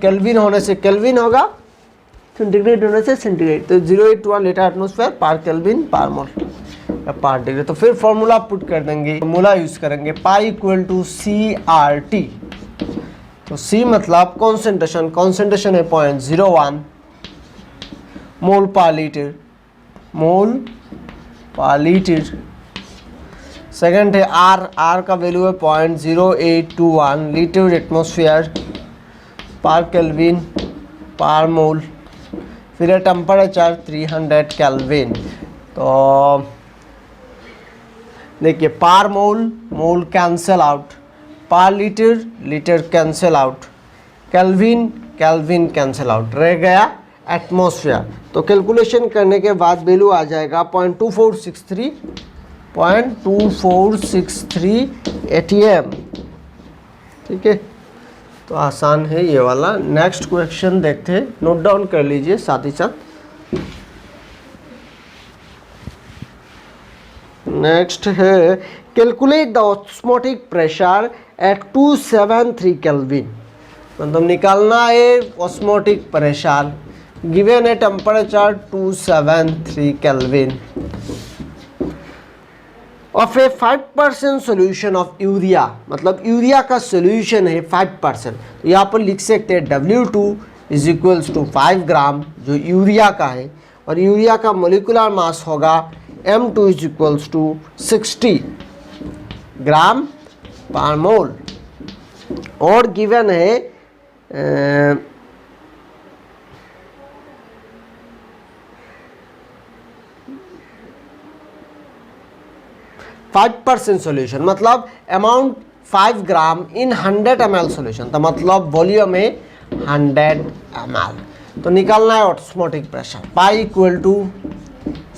केल्विन होने से केल्विन होगा, सेंटीग्रेड होने से सेंटीग्रेड, तो 0.81 लीटर एटमॉस्फेयर पर केल्विन पर मोल या पर डिग्री। तो फिर फॉर्मूला पुट कर देंगे, फॉर्मूला यूज करेंगे पाई इक्वल टू CRT। तो C मतलब कॉन्सेंट्रेशन है 0.01 मोल पर लीटर। सेकंड है R का वैल्यू है 0.0821 लीटर एटमॉस्फेयर पर केल्विन पर मोल। फिर है टेम्परेचर 300 केल्विन। तो देखिए पर मोल कैंसल आउट, पर litre cancel out, kelvin cancel out, रह गया एटमॉस्फेयर। तो कैलकुलेशन करने के बाद वैल्यू आ जाएगा 0.2463 ATM, ठीक है। तो आसान है ये वाला। नेक्स्ट क्वेश्चन देखते हैं, नोट डाउन कर लीजिए साथ ही साथ। नेक्स्ट है calculate the osmotic pressure at 273 kelvin, मतलब निकालना है ऑस्मोटिक प्रेशर, गिवन है temperature 273 kelvin. Of A 5% solution of urea, मतलब यूरिया का सोल्यूशन है 5%, तो यहाँ पर लिख सकते हैं W2 इज इक्वल्स टू 5 ग्राम जो यूरिया का है, और यूरिया का मोलिकुलर मास होगा M2 is equals to 60 gram per मोल, और गिवन है 5% सोल्यूशन, मतलब amount 5 gram in 100 ml solution, तो मतलब वॉल्यूम है 100 ml। तो निकालना है osmotic pressure, pi equal to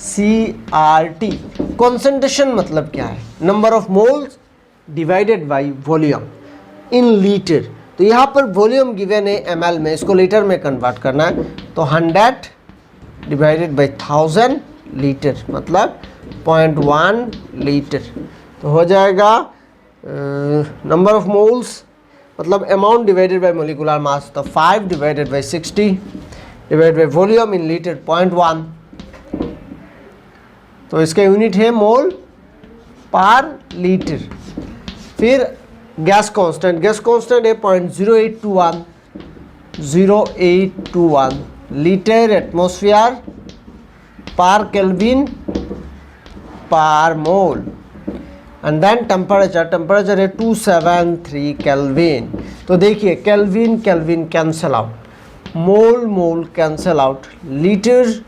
CRT। Concentration मतलब क्या है, number of moles divided by volume in litre. तो यहाँ पर वॉल्यूम गिवन है ml में, इसको लीटर में कन्वर्ट करना है, तो 100 डिवाइडेड बाई 1000 लीटर, मतलब 0.1 लीटर। तो हो जाएगा नंबर ऑफ मोल्स मतलब amount divided by molecular mass, तो 5 divided by 60 divided by volume in litre 0.1, तो इसका यूनिट है मोल पर लीटर। फिर गैस कांस्टेंट, गैस कांस्टेंट है 0.0821 लीटर एटमॉस्फेयर पर केल्विन पर mole, and then temperature, temperature है 273 केल्विन। तो देखिए kelvin kelvin cancel out, mole mole cancel out, litre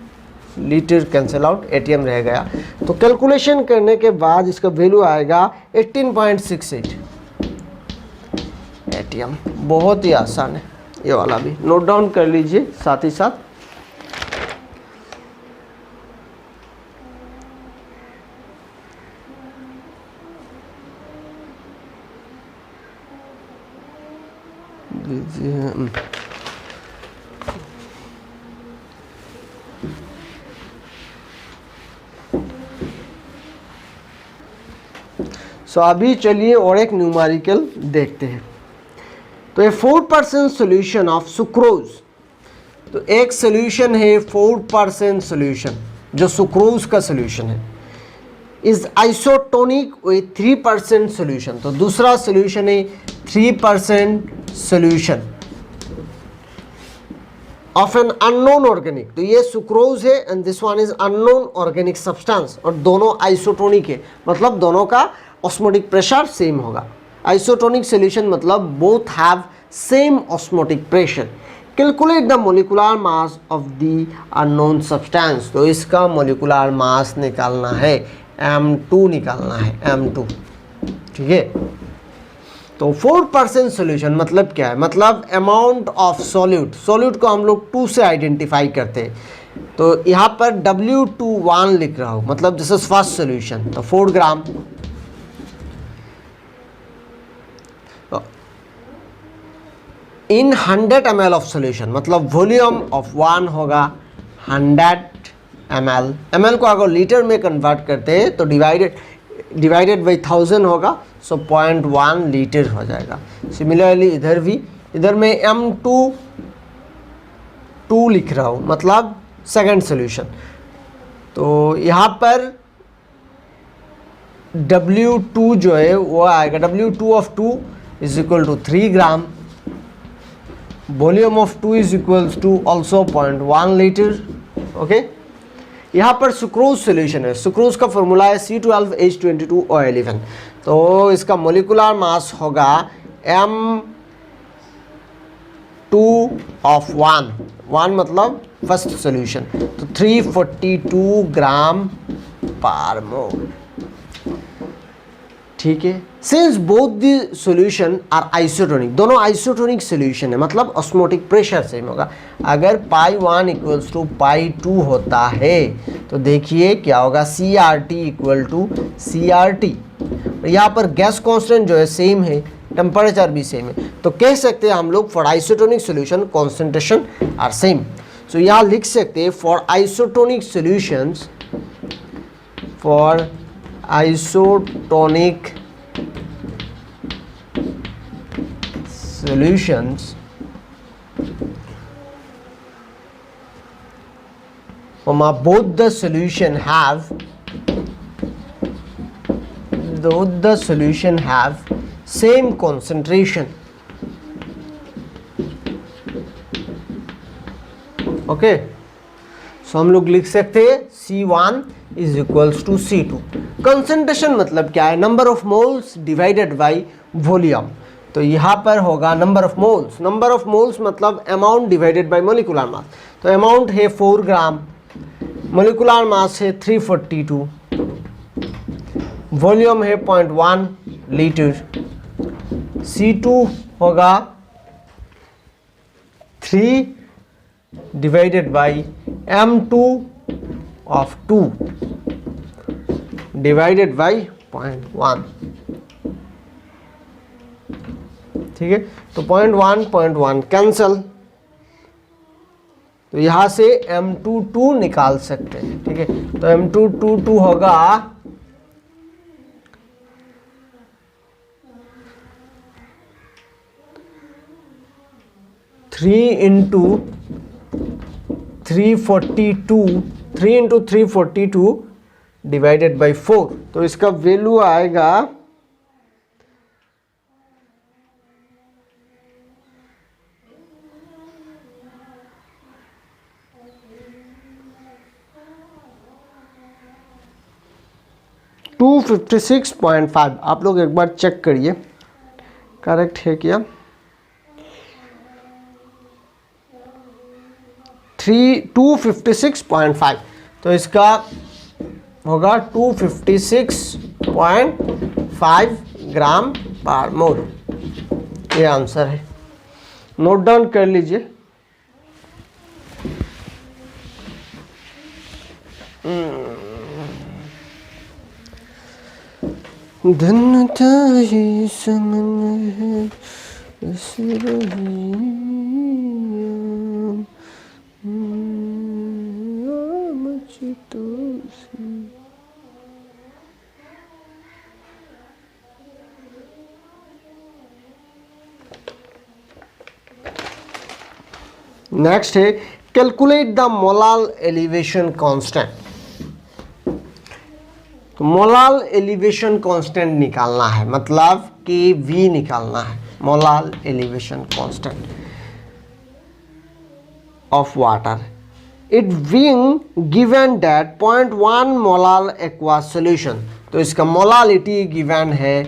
litre cancel out, ATM रह गया। तो कैलकुलेशन करने के बाद इसका वैल्यू आएगा 18.68 एटीएम। बहुत ही आसान है, ये वाला भी नोट डाउन कर लीजिए साथ ही साथ। सो अभी चलिए और एक न्यूमेरिकल देखते हैं। तो ये 4% सोल्यूशन ऑफ सुक्रोज, तो एक सोल्यूशन है 4% सोल्यूशन जो सुक्रोज का सोल्यूशन है, इज आइसोटोनिक विथ 3% सोल्यूशन। तो दूसरा सोल्यूशन है 3% solution of an unknown organic. तो ये सुक्रोज है and this one is unknown organic substance, और दोनों आइसोटोनिक है, मतलब दोनों का ऑस्मोटिक प्रेशर सेम होगा। आइसोटोनिक सोल्यूशन मतलब both have same osmotic pressure. Calculate the molecular mass of the unknown substance, तो इसका मोलिकुलर मास निकालना है, M2 निकालना है, M2, ठीक है। तो 4% सोल्यूशन मतलब क्या है, मतलब अमाउंट ऑफ सॉल्यूट, सॉल्यूट को हम लोग 2 से आइडेंटिफाई करते हैं। तो यहाँ पर W21 लिख रहा हूँ, मतलब दिस इज फर्स्ट सोल्यूशन, तो 4 ग्राम। इन 100 ml ऑफ सोल्यूशन, मतलब वॉल्यूम ऑफ 1 होगा 100 ml। ml को अगर लीटर में कन्वर्ट करते हैं तो डिवाइडेड बाई 1000 होगा, सो 0.1 लीटर हो जाएगा। सिमिलरली इधर भी, इधर में M2 लिख रहा हूँ, मतलब सेकंड सोल्यूशन। तो यहाँ पर W2 जो है वो आएगा, W2 of 2 is equal to 3 gram, volume of 2 is equals to also 0.1 litre, okay. यहाँ पर सुक्रोज सोल्यूशन है, सुक्रोज का फॉर्मूला है C12H22O11, तो इसका मोलिकुलर मास होगा M2 ऑफ 1 मतलब फर्स्ट सोल्यूशन, तो 342 ग्राम पर मोल, ठीक है। Since both the solution are isotonic, दोनों आइसोटोनिक सॉल्यूशन है, मतलब ऑस्मोटिक प्रेशर सेम होगा। अगर π1 इक्वल्स टू π2 होता है तो देखिए क्या होगा, CRT इक्वल टू CRT। यहाँ पर गैस कांस्टेंट जो है सेम है, टेम्परेचर भी सेम है, तो कह सकते हैं हम लोग for isotonic solution concentration are same. So यहाँ लिख सकते हैं for isotonic solutions, for isotonic solutions both the solution have though the solution have same concentration. Okay, so हम लोग लिख सकते हैं C1 is equals to C2. Concentration मतलब क्या है? Number of moles divided by volume. तो यहाँ पर होगा number of moles. Number of moles मतलब amount divided by molecular mass. तो अमाउंट है 4 ग्राम, मोलिकुलर मास है 342, वॉल्यूम है 0.1 लीटर. C2 होगा 3 divided by M2 of 2 divided by 0.1. ठीक है, तो 0.1 कैंसल. तो यहां से M2 निकाल सकते हैं. ठीक है, तो M2 होगा 3 इंटू 342 डिवाइडेड बाई 4. तो इसका वैल्यू आएगा 256.5. आप लोग एक बार चेक करिए करेक्ट है क्या. 256.5. तो इसका होगा 256.5 ग्राम पर मोल. ये आंसर है. नोट डाउन कर लीजिए. धन्यता ही समन है बस रही नेक्स्ट है calculate the molal elevation constant. तो मोलाल एलिवेशन कांस्टेंट निकालना है, मतलब Kv निकालना है. Molal elevation constant of water. It being given that 0.1 molal aqua solution. तो इसका मोलालिटी गिवन है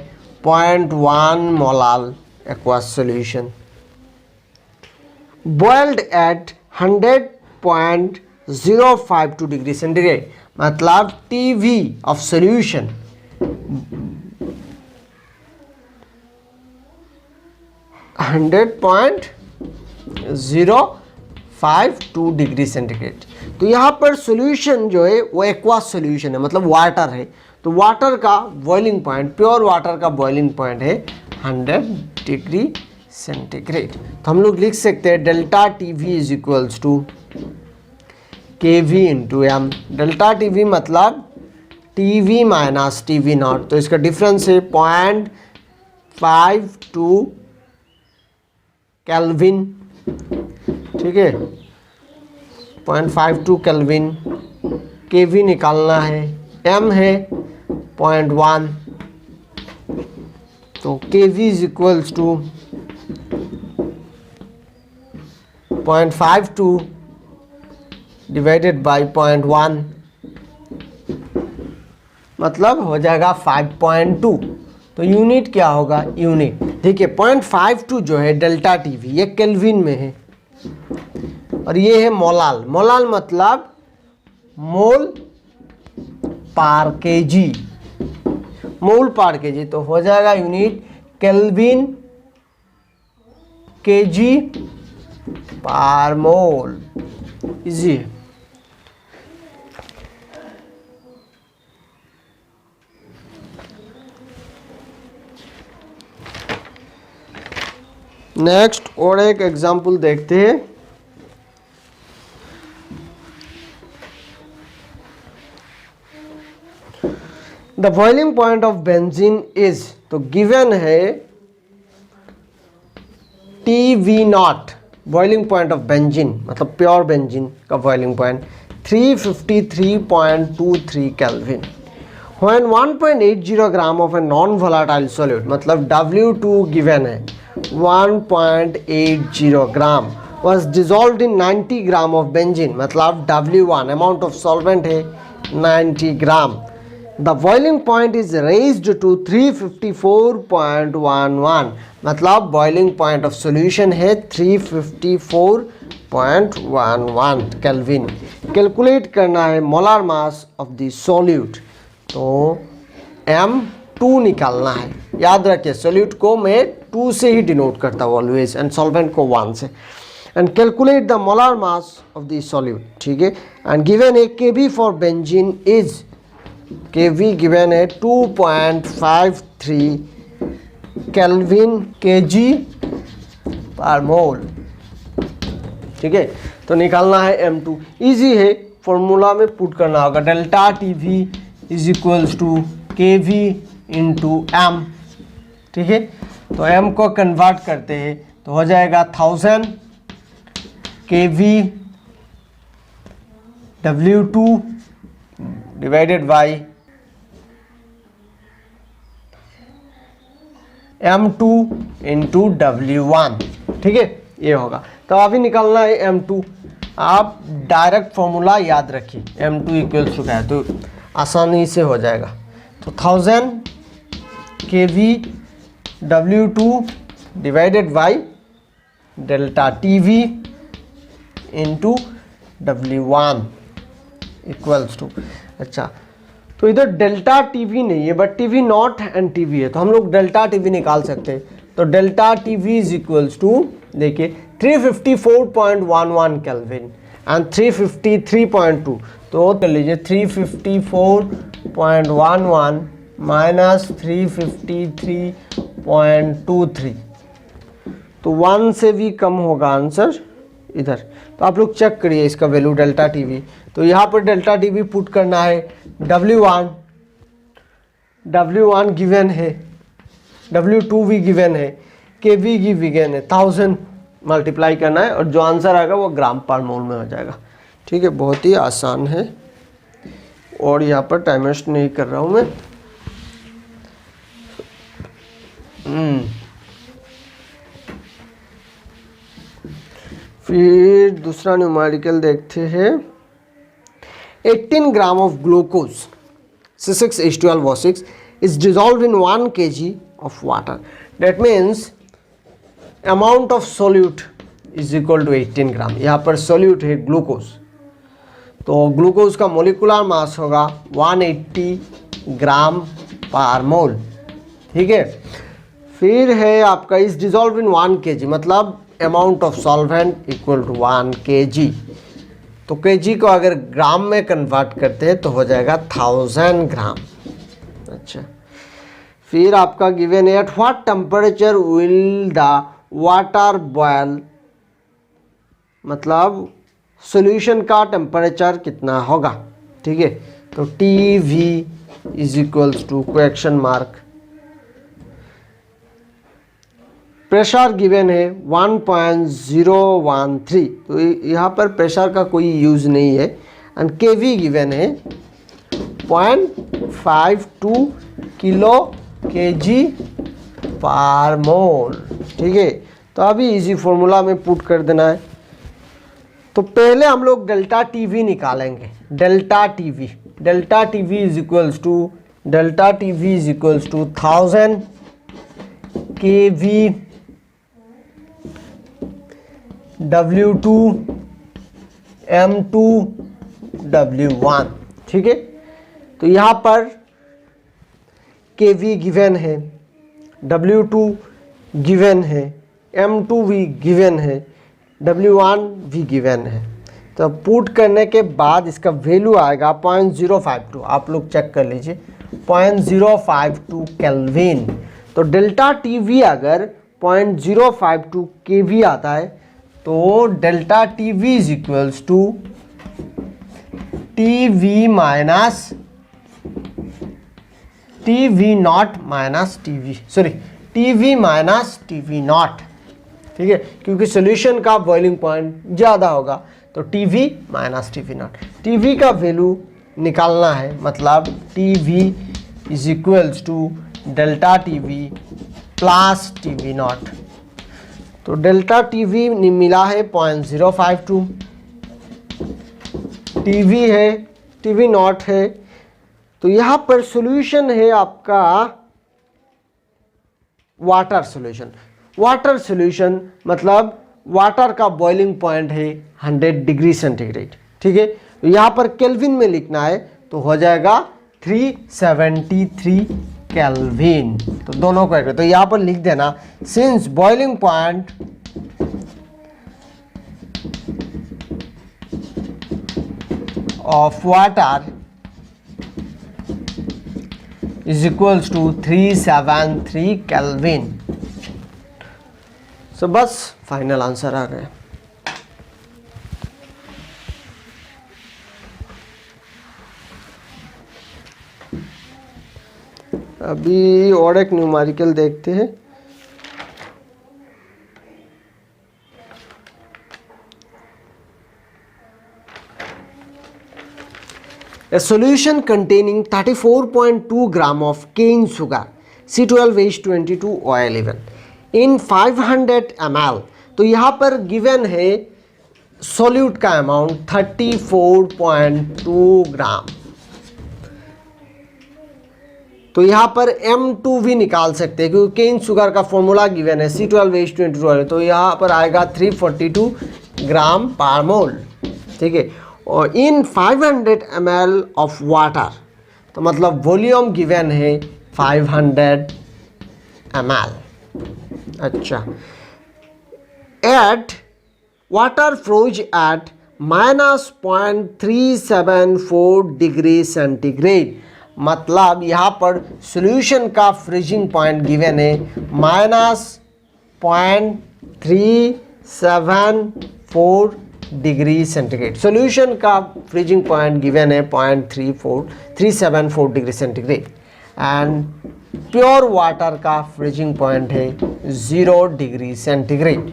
0.1 molal aqua solution boiled at 100.052 degree centigrade. मतलब TV of solution 100.052 degree centigrade. तो यहाँ पर सॉल्यूशन जो है वो एक्वा सॉल्यूशन है, मतलब वाटर है. तो वाटर का बॉइलिंग पॉइंट, प्योर वाटर का बॉइलिंग पॉइंट है 100 डिग्री सेंटीग्रेड. तो हम लोग लिख सकते हैं delta TV is equals to Kv into M. Delta TV मतलब TV माइनस TV नॉट. तो इसका डिफरेंस है 0.52 केल्विन. ठीक है, 0.52 केल्विन. Kv निकालना है, m है 0.1. तो Kv is equals to 0.52 divided by 0.1 मतलब हो जाएगा 5.2. तो यूनिट क्या होगा? यूनिट देखिए 0.52 जो है डेल्टा TV ये केल्विन में है और ये है मोलाल. मोलाल मतलब मोल पार केजी. मोल पार केजी. तो हो जाएगा यूनिट केल्विन केजी पार मोल. इजी है. नेक्स्ट और एक एग्जाम्पल देखते हैं. The boiling point of benzene is. तो गिवन है TV not. Boiling point of benzene मतलब प्योर बेंजीन का boiling point 353.23 kelvin. When 1.80 gram of a non volatile solute, मतलब W2 गिवन है 1.80 ग्राम, was dissolved in 90 gram of benzene, मतलब W1 अमाउंट ऑफ सॉल्वेंट है 90 ग्राम. The boiling point is raised to 354.11, मतलब boiling point of solution है 354.11 केल्विन. कैलकुलेट करना है molar mass of the solute, तो M2 निकालना है. याद रखिए सॉल्यूट को मैं 2 से ही डिनोट करता हूँ ऑलवेज, एंड सॉल्वेंट को 1 से. And calculate the molar mass of the solute. ठीक है, and given A Kb for benzene is, Kv given है 2.53 केल्विन kg पर मोल. ठीक है, तो निकालना है M2. इजी है, फॉर्मूला में पुट करना होगा. Delta TV is equals to Kv into M. ठीक है, तो M को कन्वर्ट करते हैं तो हो जाएगा 1000 Kv W2 divided by M2 into W1. ठीक है, ये होगा. तो अभी निकालना है M2. आप डायरेक्ट फॉर्मूला याद रखिए, M2 इक्वल्स टू क्या है, तो आसानी से हो जाएगा. तो 1000 Kv W2 divided by delta TV into W1 equals to. अच्छा, तो इधर डेल्टा TV नहीं है but TV not and TV है, तो हम लोग डेल्टा TV निकाल सकते हैं. तो delta TV is equals to, देखिए 354.11 केल्विन एंड 353.2, तो कर लीजिए 354.11 माइनस 353.23, तो 1 से भी कम होगा आंसर इधर. तो आप लोग चेक करिए इसका वैल्यू डेल्टा TV. तो यहाँ पर डेल्टा TV पुट करना है. W1 गिवन है, W2 भी गिवन है, Kv भी गिवन है, 1000 मल्टीप्लाई करना है और जो आंसर आएगा वो ग्राम पर मोल में हो जाएगा. ठीक है, बहुत ही आसान है और यहाँ पर टाइम वेस्ट नहीं कर रहा हूँ मैं. फिर दूसरा न्यूमेरिकल देखते हैं. 18 gram of glucose C6H12O6 is dissolved in 1 kg of water. That means amount of solute is equal to 18 ग्राम. यहाँ पर solute है ग्लूकोज, तो ग्लूकोज का मोलिकुलर मास होगा 180 ग्राम पर मोल. ठीक है, फिर है आपका इज डिजॉल्व इन 1 kg, मतलब amount of solvent equal to 1 kg. तो kg को अगर ग्राम में कन्वर्ट करते हैं तो हो जाएगा 1000 ग्राम. अच्छा, फिर आपका गिवन है at what temperature will the water boil, मतलब सॉल्यूशन का टेम्परेचर कितना होगा. ठीक है, तो TV is equals to question mark. Pressure given है 1.013, तो यहाँ पर प्रेशर का कोई यूज नहीं है. एंड Kv गिवन है 0.52 किलो kg पर मोल. ठीक है, तो अभी इजी फॉर्मूला में पुट कर देना है. तो पहले हम लोग डेल्टा TV निकालेंगे. Delta TV is equals to 1000 Kv W2 M2 W1. ठीक है, तो यहाँ पर Kv गिवन है, W2 गिवन है, M2 भी गिवन है, W1 भी गिवन है. तो पुट करने के बाद इसका वैल्यू आएगा 0.052. आप लोग चेक कर लीजिए 0.052 केल्विन. तो डेल्टा TV अगर 0.052 Kv आता है तो delta TV is equals to TV minus TV not minus TV minus TV not. ठीक है, क्योंकि सॉल्यूशन का बॉइलिंग पॉइंट ज़्यादा होगा, तो TV minus TV not. TV का वैल्यू निकालना है, मतलब T V is equals to delta T V plus T V not. तो डेल्टा टी वी मिला है 0.052, टी वी है, टी वी नॉट है। तो यहाँ पर सॉल्यूशन है आपका वाटर सॉल्यूशन। वाटर सॉल्यूशन मतलब वाटर का बॉइलिंग पॉइंट है 100 डिग्री सेंटीग्रेड, ठीक है। तो यहाँ पर केल्विन में लिखना है तो हो जाएगा 373 केल्विन। तो दोनों को तो यहाँ पर लिख देना, since boiling point of water is equals to 373 kelvin. So बस फाइनल आंसर आ गया। अभी और एक न्यूमेरिकल देखते हैं। A solution containing 34.2 gram of cane sugar C12H22O11 in 500 ml। तो यहाँ पर गिवन है सॉल्यूट का अमाउंट 34.2 ग्राम। तो यहाँ पर M2 भी निकाल सकते हैं क्योंकि केन शुगर का फॉर्मूला गिवन है C12H22। तो यहाँ पर आएगा 342 ग्राम पर मोल, ठीक है। और इन 500 ml ऑफ वाटर, तो मतलब वॉल्यूम गिवन है 500 ml। अच्छा, at water froze at -0.374 degree centigrade. मतलब यहाँ पर सॉल्यूशन का फ्रीजिंग पॉइंट गिवन है -0.374 डिग्री सेंटीग्रेड। सॉल्यूशन का फ्रीजिंग पॉइंट गिवन है 0.374 degree centigrade and pure water का फ्रीजिंग पॉइंट है 0 डिग्री सेंटीग्रेड।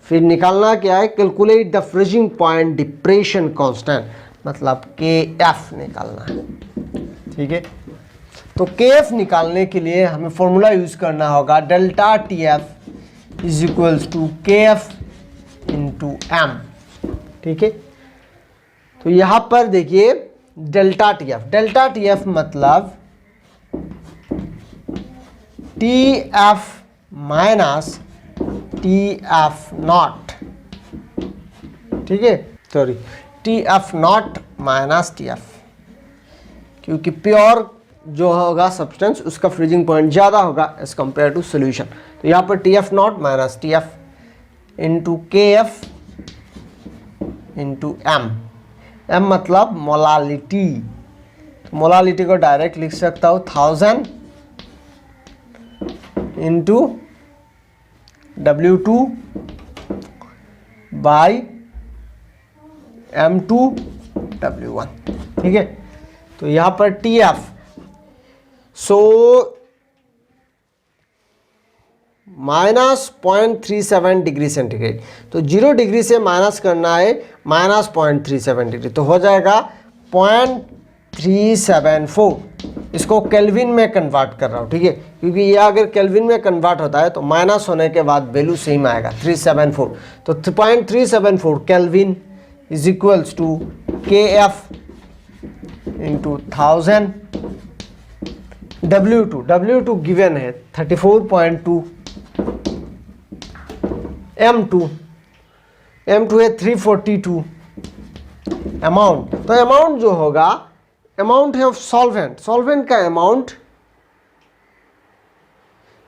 फिर निकालना क्या है, calculate the freezing point depression constant, मतलब KF निकालना है, ठीक है। तो KF निकालने के लिए हमें फॉर्मूला यूज करना होगा delta TF is equals to KF into M, ठीक है। तो यहां पर देखिए डेल्टा TF मतलब TF माइनस TF नॉट, ठीक है। Sorry, TF not minus TF, क्योंकि प्योर जो होगा सब्सटेंस उसका फ्रीजिंग पॉइंट ज़्यादा होगा एज कंपेयर टू सोल्यूशन। तो यहाँ पर TF not minus TF into KF into M मतलब मोलालिटी। तो मोलालिटी को डायरेक्ट लिख सकता हूँ 1000 into W2 by M2 W1, ठीक है। तो यहाँ पर TF -0.37 डिग्री सेंटीग्रेड। तो 0 डिग्री से माइनस करना है -0.37 डिग्री, तो हो जाएगा 0.374। इसको केल्विन में कन्वर्ट कर रहा हूँ, ठीक है, क्योंकि ये अगर केल्विन में कन्वर्ट होता है तो माइनस होने के बाद वैल्यू सेम आएगा 374। तो 0.374 kelvin is equals to KF into 1000 W2 given है 34.2, M2 है 342। अमाउंट, तो अमाउंट जो होगा, अमाउंट है ऑफ सॉल्वेंट का अमाउंट।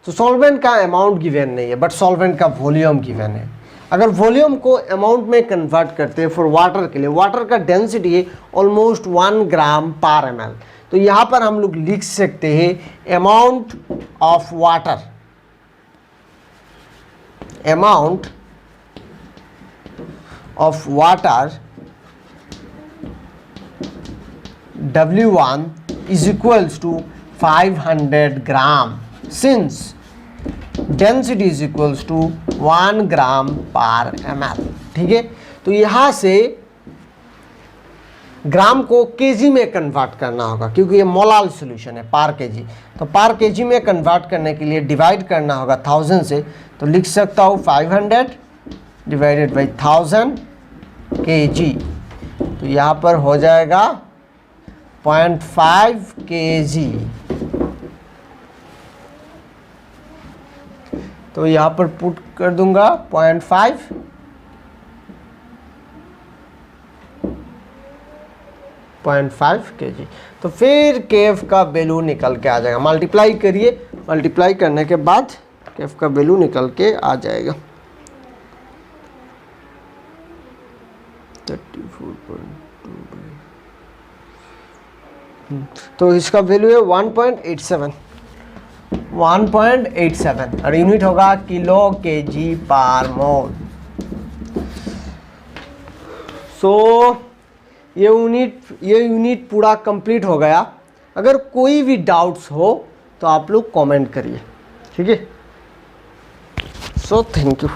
तो सॉल्वेंट का अमाउंट गिवन नहीं है बट सॉल्वेंट का वॉल्यूम गिवन है। अगर वॉल्यूम को अमाउंट में कन्वर्ट करते हैं फॉर वाटर के लिए, वाटर का डेंसिटी है ऑलमोस्ट 1 ग्राम पर ml। तो यहाँ पर हम लोग लिख सकते हैं amount of water, amount of water W1 is equals to 500 gram since density is equals to 1 ग्राम पर ml, ठीक है। तो यहाँ से ग्राम को केजी में कन्वर्ट करना होगा, क्योंकि ये मोलाल सॉल्यूशन है, पार केजी। तो पार केजी में कन्वर्ट करने के लिए डिवाइड करना होगा 1000 से। तो लिख सकता हूँ 500 डिवाइडेड बाई 1000 केजी। तो यहाँ पर हो जाएगा 0.5 केजी। तो यहाँ पर पुट कर दूंगा 0.5 केजी। तो फिर केएफ का वैल्यू निकल के आ जाएगा। मल्टीप्लाई करिए, मल्टीप्लाई करने के बाद केएफ का वैल्यू निकल के आ जाएगा 34.2। तो इसका वैल्यू है 1.87 और यूनिट होगा किलो केजी पर मोल। सो ये यूनिट पूरा कंप्लीट हो गया। अगर कोई भी डाउट्स हो तो आप लोग कमेंट करिए, ठीक है। So thank you.